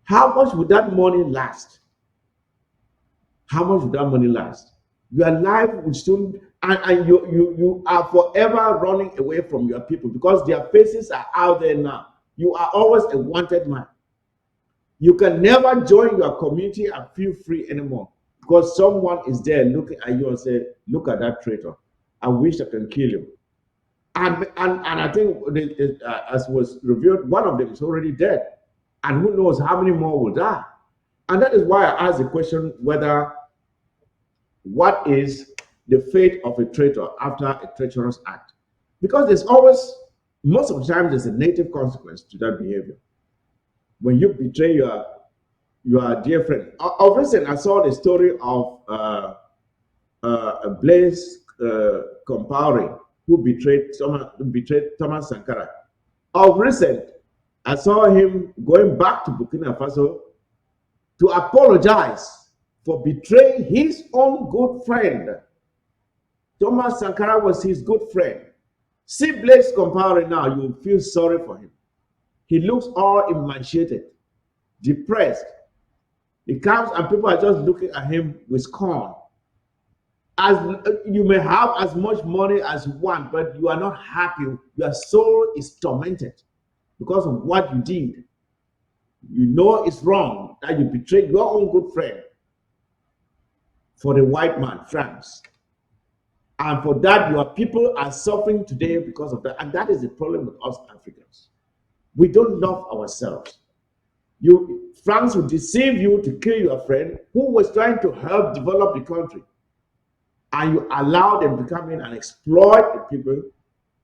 How much would that money last? How much would that money last? Your life would soon, and you are forever running away from your people because their faces are out there now. You are always a wanted man. You can never join your community and feel free anymore because someone is there looking at you and say, "Look at that traitor. I wish I can kill you." And I think as was revealed, one of them is already dead, and who knows how many more will die. And that is why I asked the question whether what is the fate of a traitor after a treacherous act? Because there's always, most of the time, there's a negative consequence to that behavior. When you betray your dear friend. Of recent, I saw the story of Blaise Compaore, who betrayed Thomas Sankara. Of recent, I saw him going back to Burkina Faso to apologize for betraying his own good friend. Thomas Sankara was his good friend. See Blaise Compaore now, you feel sorry for him. He looks all emaciated, depressed. He comes and people are just looking at him with scorn. As you may have as much money as you want, but you are not happy. Your soul is tormented because of what you did. You know it's wrong that you betrayed your own good friend for the white man, France. And for that, your people are suffering today because of that. And that is the problem with us Africans. We don't love ourselves. France will deceive you to kill your friend who was trying to help develop the country, and you allow them to come in and exploit the people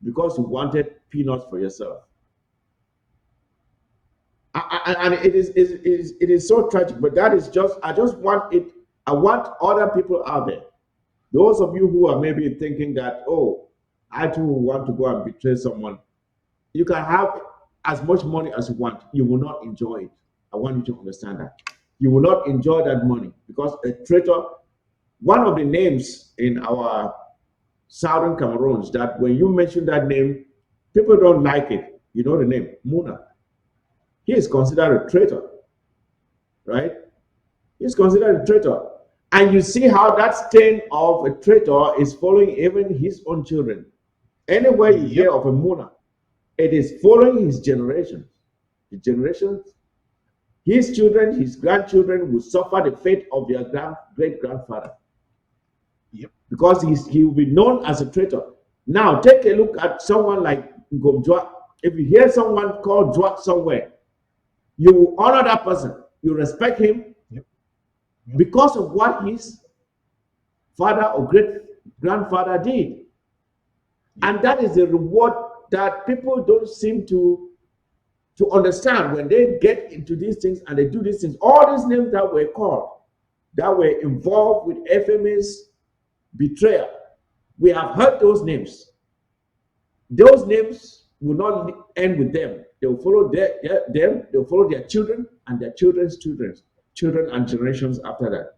because you wanted peanuts for yourself. And it is so tragic. But that is just, I just want it. I want other people out there, those of you who are maybe thinking that, oh, I too want to go and betray someone. You can have as much money as you want. You will not enjoy it. I want you to understand that. You will not enjoy that money because a traitor, one of the names in our southern Cameroons, that when you mention that name, people don't like it. You know the name, Muna. He is considered a traitor, right? He's considered a traitor. And you see how that stain of a traitor is following even his own children. Anywhere you hear of a Muna, it is following his generations. His generations, his children, his grandchildren will suffer the fate of their great grandfather. Yep. Because he will be known as a traitor. Now, take a look at someone like Ngomjwa. If you hear someone called Jwa somewhere, you will honor that person. You respect him because of what his father or great grandfather did. And that is the reward that people don't seem to understand when they get into these things and they do these things. All these names that were called, that were involved with FMA's betrayal, we have heard those names. Those names will not end with them. They will follow them, they will follow their children and their children's children and generations after that.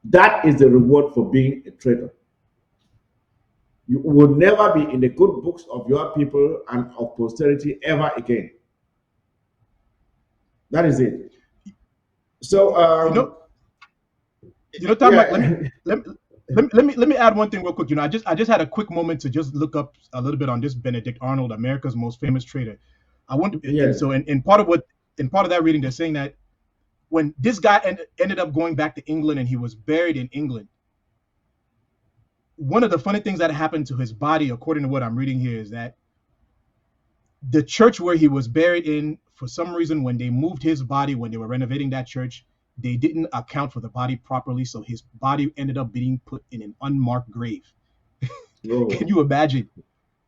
That is the reward for being a traitor. You will never be in the good books of your people and of posterity ever again. That is it. So Tom, yeah. let me add one thing real quick. I just had a quick moment to just look up a little bit on this Benedict Arnold, America's most famous traitor. I want to, and so in part of that reading, they're saying that when this guy ended up going back to England and he was buried in England, one of the funny things that happened to his body, according to what I'm reading here, is that the church where he was buried in, for some reason, when they moved his body, when they were renovating that church, they didn't account for the body properly. So his body ended up being put in an unmarked grave. Can you imagine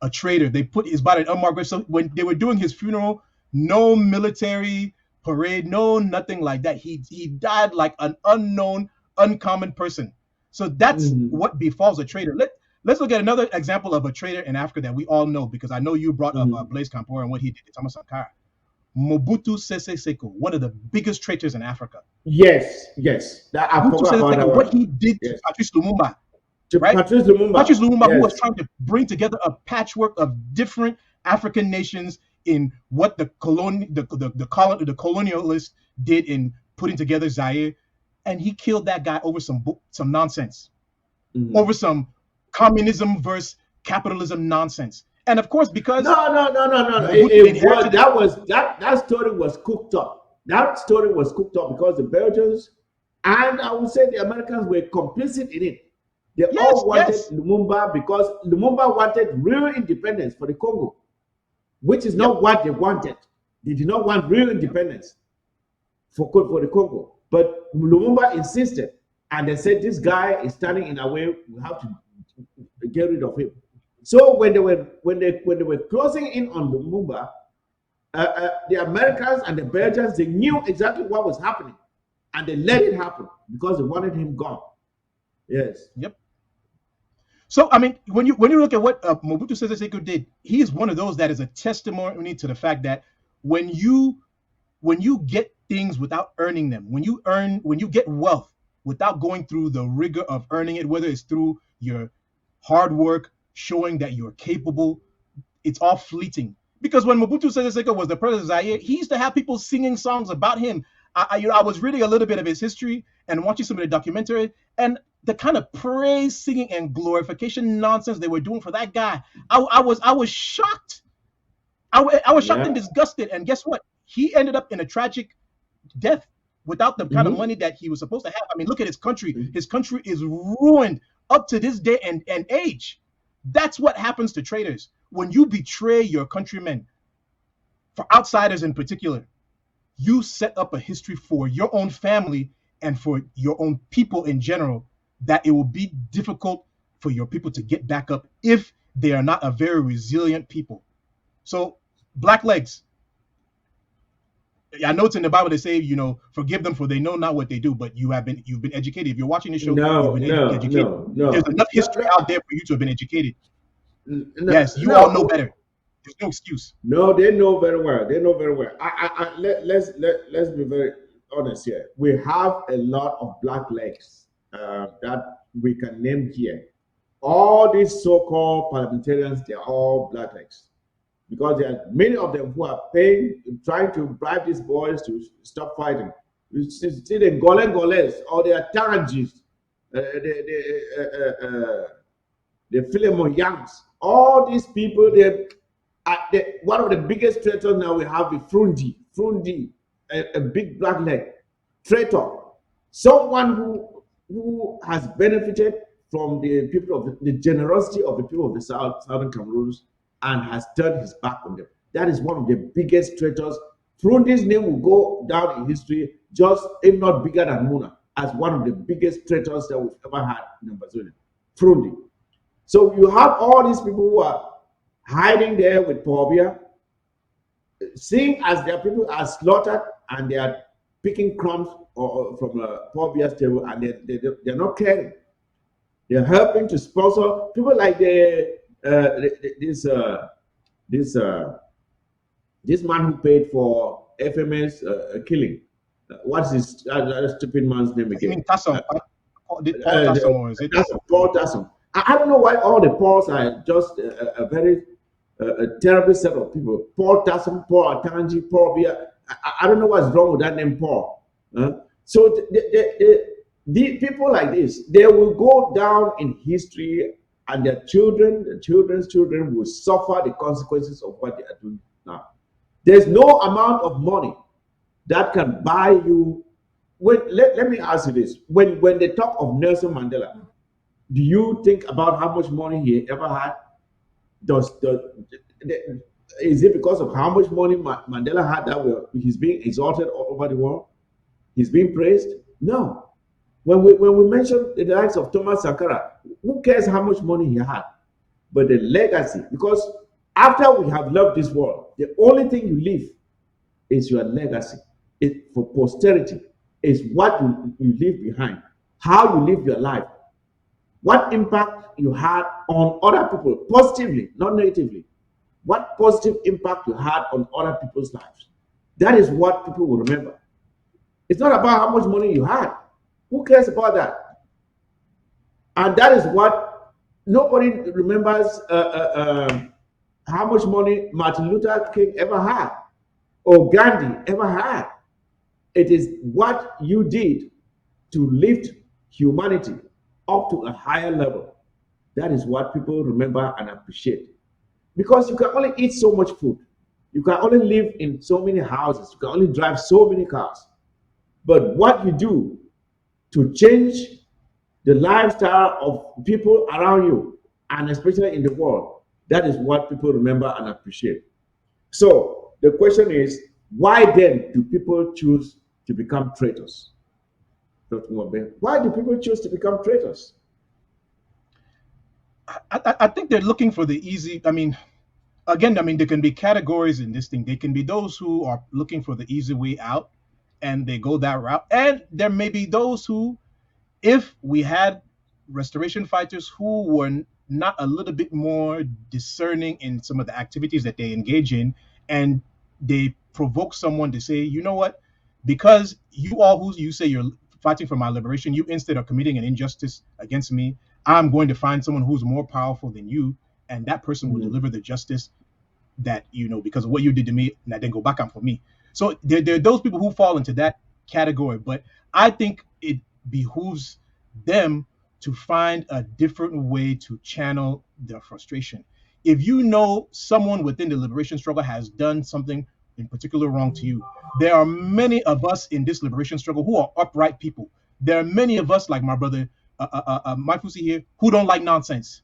a traitor? They put his body in an unmarked grave. So when they were doing his funeral, no military parade, no nothing like that. He died like an unknown, uncommon person. So that's what befalls a traitor. Let's look at another example of a traitor in Africa that we all know, because I know you brought up Blaise Compaoré and what he did to Thomas Sankara. Mobutu Sese Seko, one of the biggest traitors in Africa. Yes. I forgot about that. What he did to Patrice Lumumba. Right? Patrice Lumumba, who was trying to bring together a patchwork of different African nations in what the colonialists did in putting together Zaire, and he killed that guy over some nonsense, over some communism versus capitalism nonsense. And of course, because no. That story was cooked up. That story was cooked up because the Belgians and I would say the Americans were complicit in it. They all wanted Lumumba because Lumumba wanted real independence for the Congo, which is not what they wanted. They did not want real independence for the Congo. But Lumumba insisted, and they said, this guy is standing in our way. We have to get rid of him. So when they were closing in on Lumumba, the Americans and the Belgians, they knew exactly what was happening, and they let it happen because they wanted him gone. Yes. Yep. So I mean, when you look at what Mobutu Sese Seko did, he is one of those that is a testimony to the fact that when you get things without earning them, when you get wealth without going through the rigor of earning it, whether it's through your hard work, showing that you're capable, it's all fleeting. Because when Mobutu Sese Seko was the president of Zaire, he used to have people singing songs about him. I was reading a little bit of his history and watching some of the documentary, and the kind of praise, singing, and glorification nonsense they were doing for that guy, I was shocked. I was shocked and disgusted. And guess what? He ended up in a tragic death without the kind of money that he was supposed to have. I mean, look at his country. His country is ruined up to this day and age. That's what happens to traitors. When you betray your countrymen, for outsiders in particular, you set up a history for your own family and for your own people in general that it will be difficult for your people to get back up if they are not a very resilient people. So, black legs, I know it's in the Bible. They say, forgive them for they know not what they do. But you've been educated. If you're watching the show, you've No, been no, educated. no, There's no, enough no, history no, out there for you to have been educated. no, Yes, you all know no. better. There's no excuse. No, they know very well. They know very well. Let's be very honest here. We have a lot of black legs that we can name here. All these so-called parliamentarians, they're all black legs because there are many of them who are paying, trying to bribe these boys to stop fighting. You see the Goles or the Tarajis, the Philemon Youngs, all these people, one of the biggest traitors now we have is Frundi, a big black leg traitor, someone who has benefited from the people of the generosity of the people of the southern Cameroons and has turned his back on them. That is one of the biggest traitors. Frundi's name will go down in history, just if not bigger than Muna, as one of the biggest traitors that we've ever had in Ambazonia. Frundi. So you have all these people who are hiding there with Pobia, seeing as their people are slaughtered and they are picking crumbs from Pobia's table, and they're not caring. They're helping to sponsor people like this man who paid for FMS killing. What's his stupid man's name I again? mean, Tassom. Paul Tassom, or is it? Paul Tassom. I don't know why all the Pauls are just a very terrible set of people. Paul Tassom, Paul Atanji, Paul Bia. I don't know what's wrong with that name, Paul. So the people like this, they will go down in history, and their children's children will suffer the consequences of what they are doing now. There's no amount of money that can buy you. Let me ask you this: when they talk of Nelson Mandela, do you think about how much money he ever had? Is it because of how much money Mandela had that he's being exalted all over the world? He's being praised? No. When we mention the likes of Thomas Sankara, who cares how much money he had? But the legacy, because after we have left this world, the only thing you leave is your legacy. It for posterity is what you leave behind, how you live your life, what impact you had on other people, positively, not negatively. What positive impact you had on other people's lives. That is what people will remember. It's not about how much money you had. Who cares about that? And that is what nobody remembers how much money Martin Luther King ever had or Gandhi ever had. It is what you did to lift humanity up to a higher level. That is what people remember and appreciate. Because you can only eat so much food. You can only live in so many houses. You can only drive so many cars. But what you do to change the lifestyle of people around you, and especially in the world, that is what people remember and appreciate. So the question is, why then do people choose to become traitors? Why do people choose to become traitors? I think they're looking for the easy. I mean, again, there can be categories in this thing. There can be those who are looking for the easy way out and they go that route. And there may be those who, if we had restoration fighters who were not a little bit more discerning in some of the activities that they engage in, and they provoke someone to say, you know what, because you all who you say you're fighting for my liberation, you instead of committing an injustice against me, I'm going to find someone who's more powerful than you, and that person will deliver the justice that, because of what you did to me, and that then go back on for me. So there are those people who fall into that category. But I think it behooves them to find a different way to channel their frustration. If you know someone within the liberation struggle has done something in particular wrong to you, there are many of us in this liberation struggle who are upright people. There are many of us, like my brother, my Fusi here, who don't like nonsense.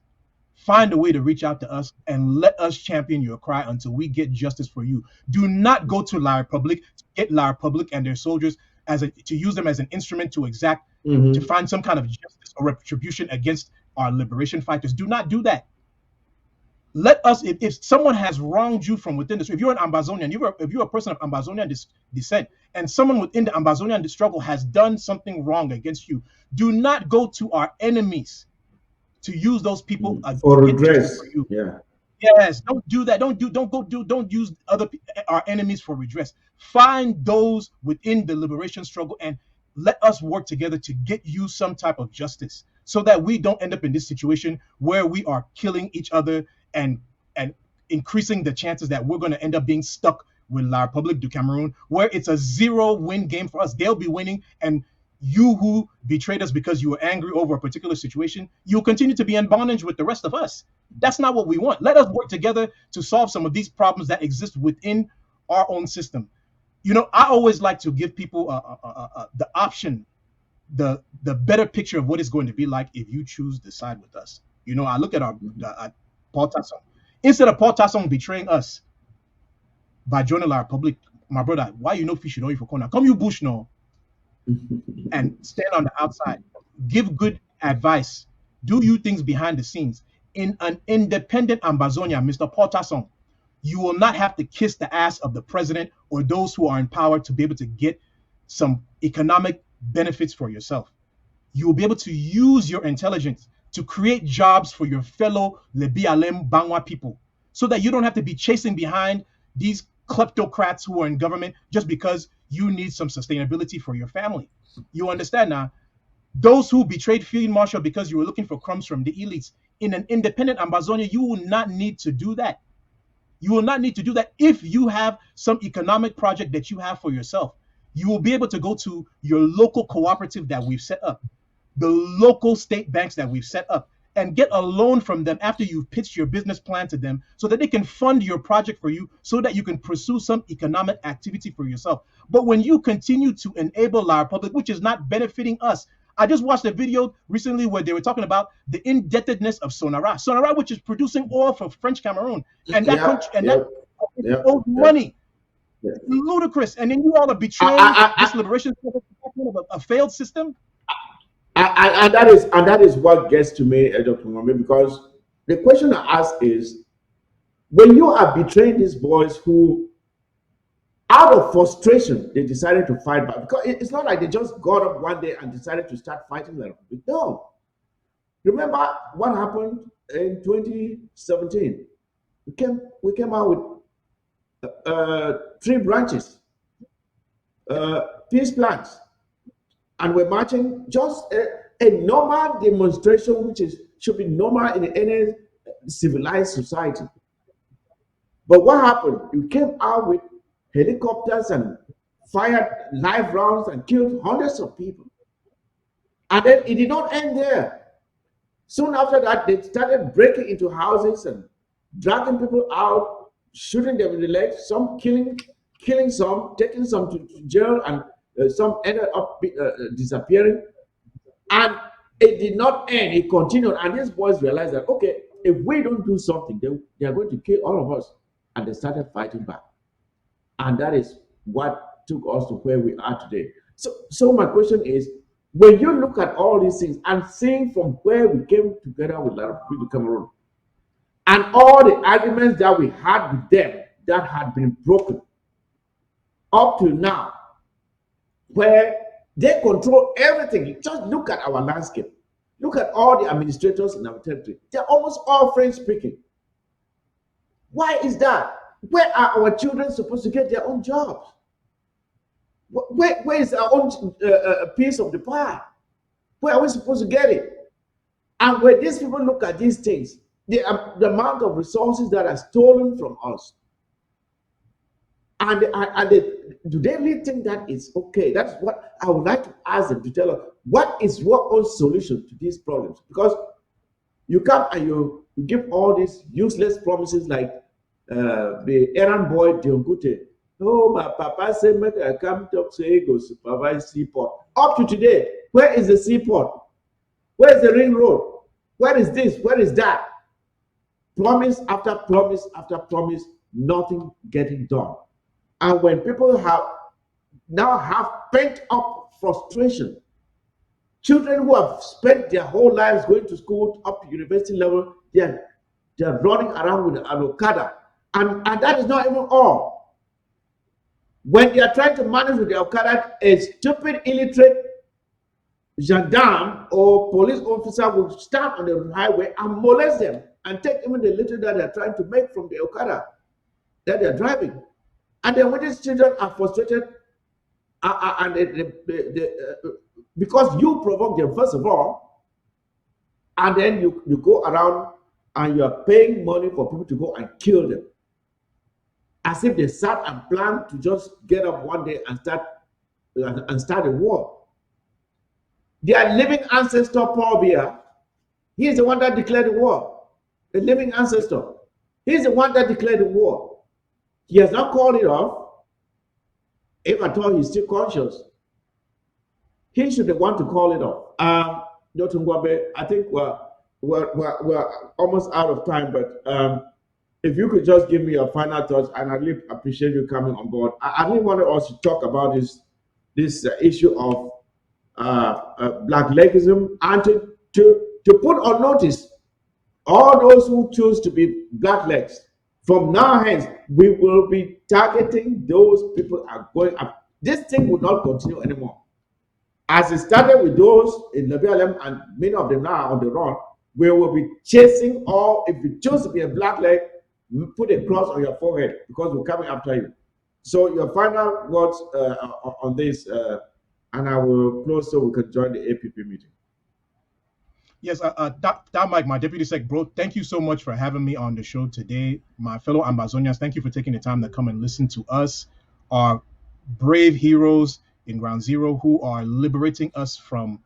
find a way to reach out to us and let us champion your cry until we get justice for you. Do not go to La Republic to get La Republic and their soldiers to use them as an instrument to to find some kind of justice or retribution against our liberation fighters. Do not do that. Let us, if someone has wronged you from within this, if you're an Ambazonian, if you're a person of Ambazonian descent, and someone within the Ambazonian struggle has done something wrong against you, do not go to our enemies to use those people for to get justice redress. for you. Yeah. Yes, don't do that. Don't use our enemies for redress. Find those within the liberation struggle and let us work together to get you some type of justice, so that we don't end up in this situation where we are killing each other and increasing the chances that we're going to end up being stuck with La Republique du Cameroon, where it's a 0-win game for us. They'll be winning, and you who betrayed us because you were angry over a particular situation, you'll continue to be in bondage with the rest of us. That's not what we want. Let us work together to solve some of these problems that exist within our own system. You know, I always like to give people the option, the better picture of what it's going to be like if you choose to side with us. You know, I look at Paul Tasson. Instead of Paul Tasson betraying us by joining La Republique, my brother, why you know fish you know for corner? Come you bush no and stand on the outside. Give good advice. Do you things behind the scenes. In an independent Ambazonia, Mr. Paul Tasson, you will not have to kiss the ass of the president or those who are in power to be able to get some economic benefits for yourself. You will be able to use your intelligence to create jobs for your fellow Lebi Alem Bangwa people, so that you don't have to be chasing behind these kleptocrats who are in government just because you need some sustainability for your family. You understand now? Those who betrayed Field Marshal because you were looking for crumbs from the elites, in an independent Ambazonia, you will not need to do that. You will not need to do that if you have some economic project that you have for yourself. You will be able to go to your local cooperative that we've set up, the local state banks that we've set up, and get a loan from them after you've pitched your business plan to them, so that they can fund your project for you, so that you can pursue some economic activity for yourself. But when you continue to enable La Republique, which is not benefiting us, I just watched a video recently where they were talking about the indebtedness of Sonara, which is producing oil for French Cameroon, and that country and that owed money. Yeah. Ludicrous. And then you all are betraying this liberation of a failed system. And that is what gets to me, Dr. Ngombe, because the question I ask is, when you are betraying these boys who, out of frustration, they decided to fight back, because it's not like they just got up one day and decided to start fighting them. No. Remember what happened in 2017? We came out with 3 branches, peace plans, and we're marching just a normal demonstration, which should be normal in any civilized society. But what happened? We came out with helicopters and fired live rounds and killed hundreds of people. And then it did not end there. Soon after that, they started breaking into houses and dragging people out, shooting them in the legs, some killing some, taking some to jail, and some ended up disappearing. And it did not end, it continued. And these boys realized that, okay, if we don't do something, they are going to kill all of us. And they started fighting back. And that is what took us to where we are today. So my question is, when you look at all these things and seeing from where we came together with La Republique du Cameroon, and all the arguments that we had with them that had been broken up to now, where they control everything. Just look at our landscape. Look at all the administrators in our territory. They're almost all French speaking. Why is that? Where are our children supposed to get their own jobs? Where is our own piece of the pie? Where are we supposed to get it? And when these people look at these things, the amount of resources that are stolen from us, and do they really think that it's okay? That's what I would like to ask them to tell us. What is your own solution to these problems? Because you come and you give all these useless promises like the errand boy Diongute. Oh, my papa said, make I come talk so he go supervise seaport. Up to today, where is the seaport? Where is the ring road? Where is this? Where is that? promise after promise after promise, nothing getting done. And when people have pent up frustration, children who have spent their whole lives going to school up to university level, they're running around with an Okada. And that is not even all. When they are trying to manage with the Okada, a stupid, illiterate gendarme or police officer will stand on the highway and molest them and take even the little that they're trying to make from the Okada that they're driving. And then when these children are frustrated, because you provoke them, first of all, and then you go around and you are paying money for people to go and kill them, as if they sat and planned to just get up one day and start a war. Their living ancestor, Paul Biya, he is the one that declared the war. The living ancestor. He's the one that declared the war. He has not called it off. If at all he's still conscious, he should want to call it off. Dr. Ngwabe, I think we're almost out of time, but if you could just give me your final thoughts, and I really appreciate you coming on board. I really wanted us to talk about this issue of blacklegism, and to put on notice all those who choose to be blacklegs. From now hence, we will be targeting those people are going up. This thing will not continue anymore. As it started with those in Lebanon, and many of them now are on the run, we will be chasing all. If you choose to be a blackleg, put a cross on your forehead because we're coming after you. So your final words on this, and I will close so we can join the APP meeting. Yes, Dr. Mike, my deputy sec, bro, thank you so much for having me on the show today. My fellow Ambazonians, thank you for taking the time to come and listen to us, our brave heroes in Ground Zero who are liberating us from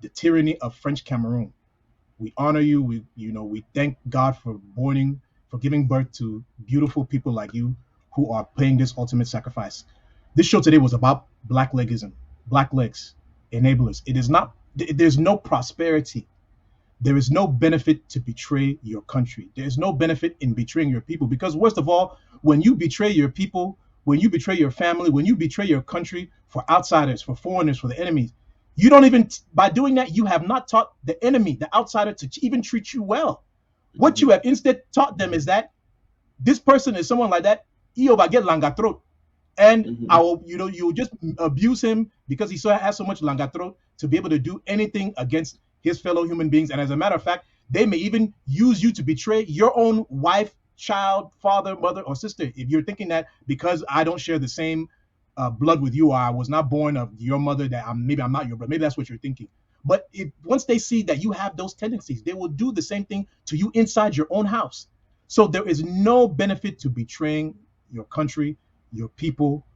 the tyranny of French Cameroon. We honor you. We thank God for giving birth to beautiful people like you who are paying this ultimate sacrifice. This show today was about blacklegism, blacklegs, enablers. It is not. There's no prosperity. There is no benefit to betray your country. There is no benefit in betraying your people, because worst of all, when you betray your people, when you betray your family, when you betray your country for outsiders, for foreigners, for the enemies, you don't even, by doing that, you have not taught the enemy, the outsider, to even treat you well. What you have instead taught them is that this person is someone like that, get langatrot. And you'll just abuse him because he has so much langatrot to be able to do anything against his fellow human beings. And as a matter of fact, they may even use you to betray your own wife, child, father, mother, or sister. If you're thinking that because I don't share the same blood with you, or I was not born of your mother, that maybe I'm not your brother. Maybe that's what you're thinking. But once they see that you have those tendencies, they will do the same thing to you inside your own house. So there is no benefit to betraying your country, your people,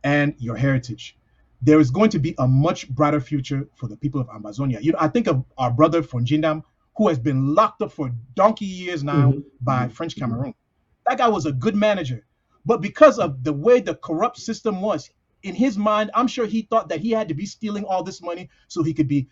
and your heritage. There is going to be a much brighter future for the people of Ambazonia. I think of our brother Fonjindam, who has been locked up for donkey years now by French Cameroon. That guy was a good manager, but because of the way the corrupt system was, in his mind, I'm sure he thought that he had to be stealing all this money so he could be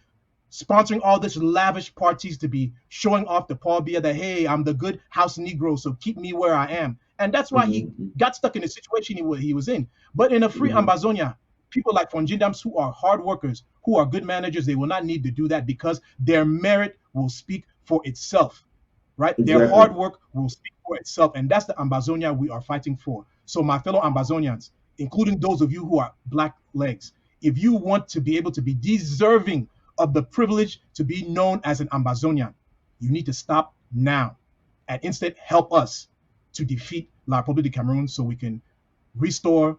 sponsoring all this lavish parties, to be showing off the Paul Biya that, hey, I'm the good house Negro, so keep me where I am. And that's why he got stuck in the situation he was in. But in a free Ambazonia, people like Fonjindams who are hard workers, who are good managers, they will not need to do that because their merit will speak for itself, right? Exactly. Their hard work will speak for itself. And that's the Ambazonia we are fighting for. So my fellow Ambazonians, including those of you who are black legs, if you want to be able to be deserving of the privilege to be known as an Ambazonian, you need to stop now and instead help us to defeat La République du Cameroon so we can restore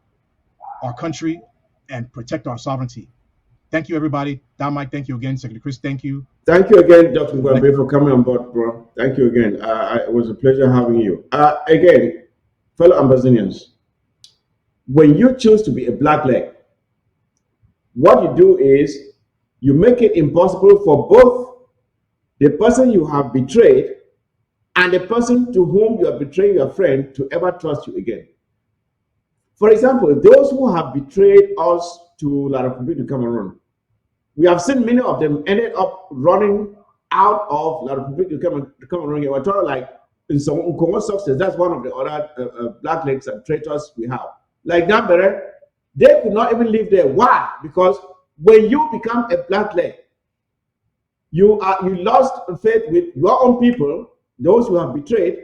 our country and protect our sovereignty. Thank you, everybody. Dan Mike, thank you again. Secretary Chris, thank you. Thank you again, Dr. Ngwabe, for coming on board, bro. Thank you again. It was a pleasure having you. Again, fellow Ambazonians, when you choose to be a blackleg, what you do is you make it impossible for both the person you have betrayed and the person to whom you are betraying your friend to ever trust you again. For example, those who have betrayed us to La République du Cameroon, we have seen many of them ended up running out of La République du Cameroon. They were told, like, in some Nkongo success. That's one of the other blacklegs and traitors we have. Like Gambere, they could not even live there. Why? Because when you become a blackleg, you lost faith with your own people, those who have betrayed,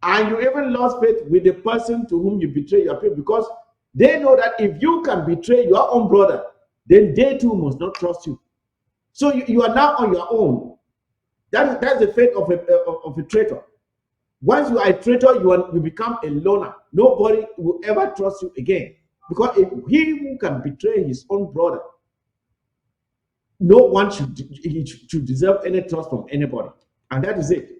and you even lost faith with the person to whom you betray your people, because they know that if you can betray your own brother, then they too must not trust you. So you are now on your own. That's the fate of a traitor. Once you are a traitor, you become a loner. Nobody will ever trust you again. Because if he who can betray his own brother, no one should deserve any trust from anybody. And that is it.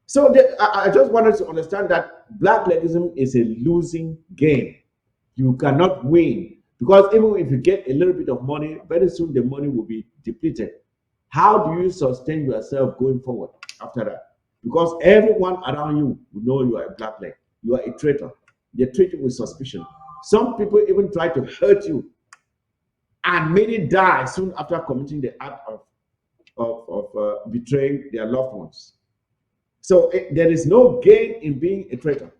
So I just wanted to understand that blacklegism is a losing game. You cannot win. Because even if you get a little bit of money, very soon the money will be depleted. How do you sustain yourself going forward after that? Because everyone around you will know you are a blackleg. You are a traitor. They treat you with suspicion. Some people even try to hurt you, and many die soon after committing the act of betraying their loved ones. So there is no gain in being a traitor.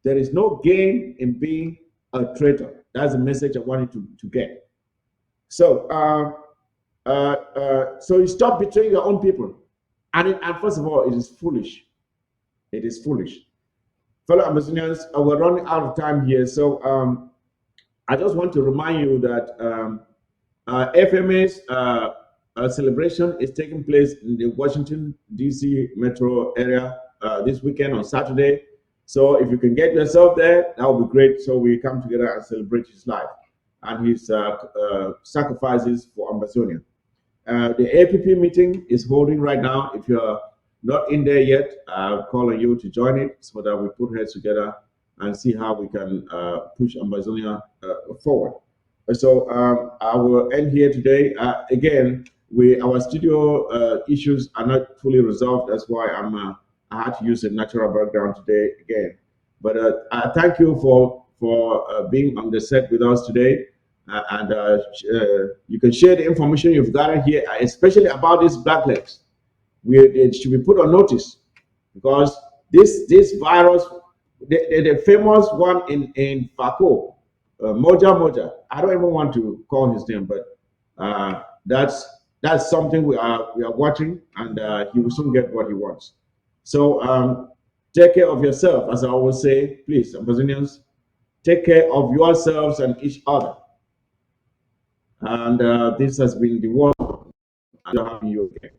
There is no gain in being a traitor. That's the message I wanted to get. So, so you stop betraying your own people. And first of all, it is foolish. It is foolish. Fellow Amazonians, we're running out of time here. So I just want to remind you that FMA's celebration is taking place in the Washington, D.C. metro area this weekend on Saturday. So if you can get yourself there, that would be great. So we come together and celebrate his life and his sacrifices for Amazonia. The APP meeting is holding right now. If you're not in there yet, I'll call on you to join it so that we put heads together and see how we can push Amazonia forward. So I will end here today. Again, our studio issues are not fully resolved. That's why I had to use a natural background today again. But I thank you for being on the set with us today. And you can share the information you've gathered here, especially about these blacklegs. It should be put on notice because this virus, the famous one in Fako, Moja. I don't even want to call his name, but that's something we are watching, and he will soon get what he wants. So take care of yourself, as I always say. Please, Amazonians, take care of yourselves and each other. And this has been the world. I'm having you again.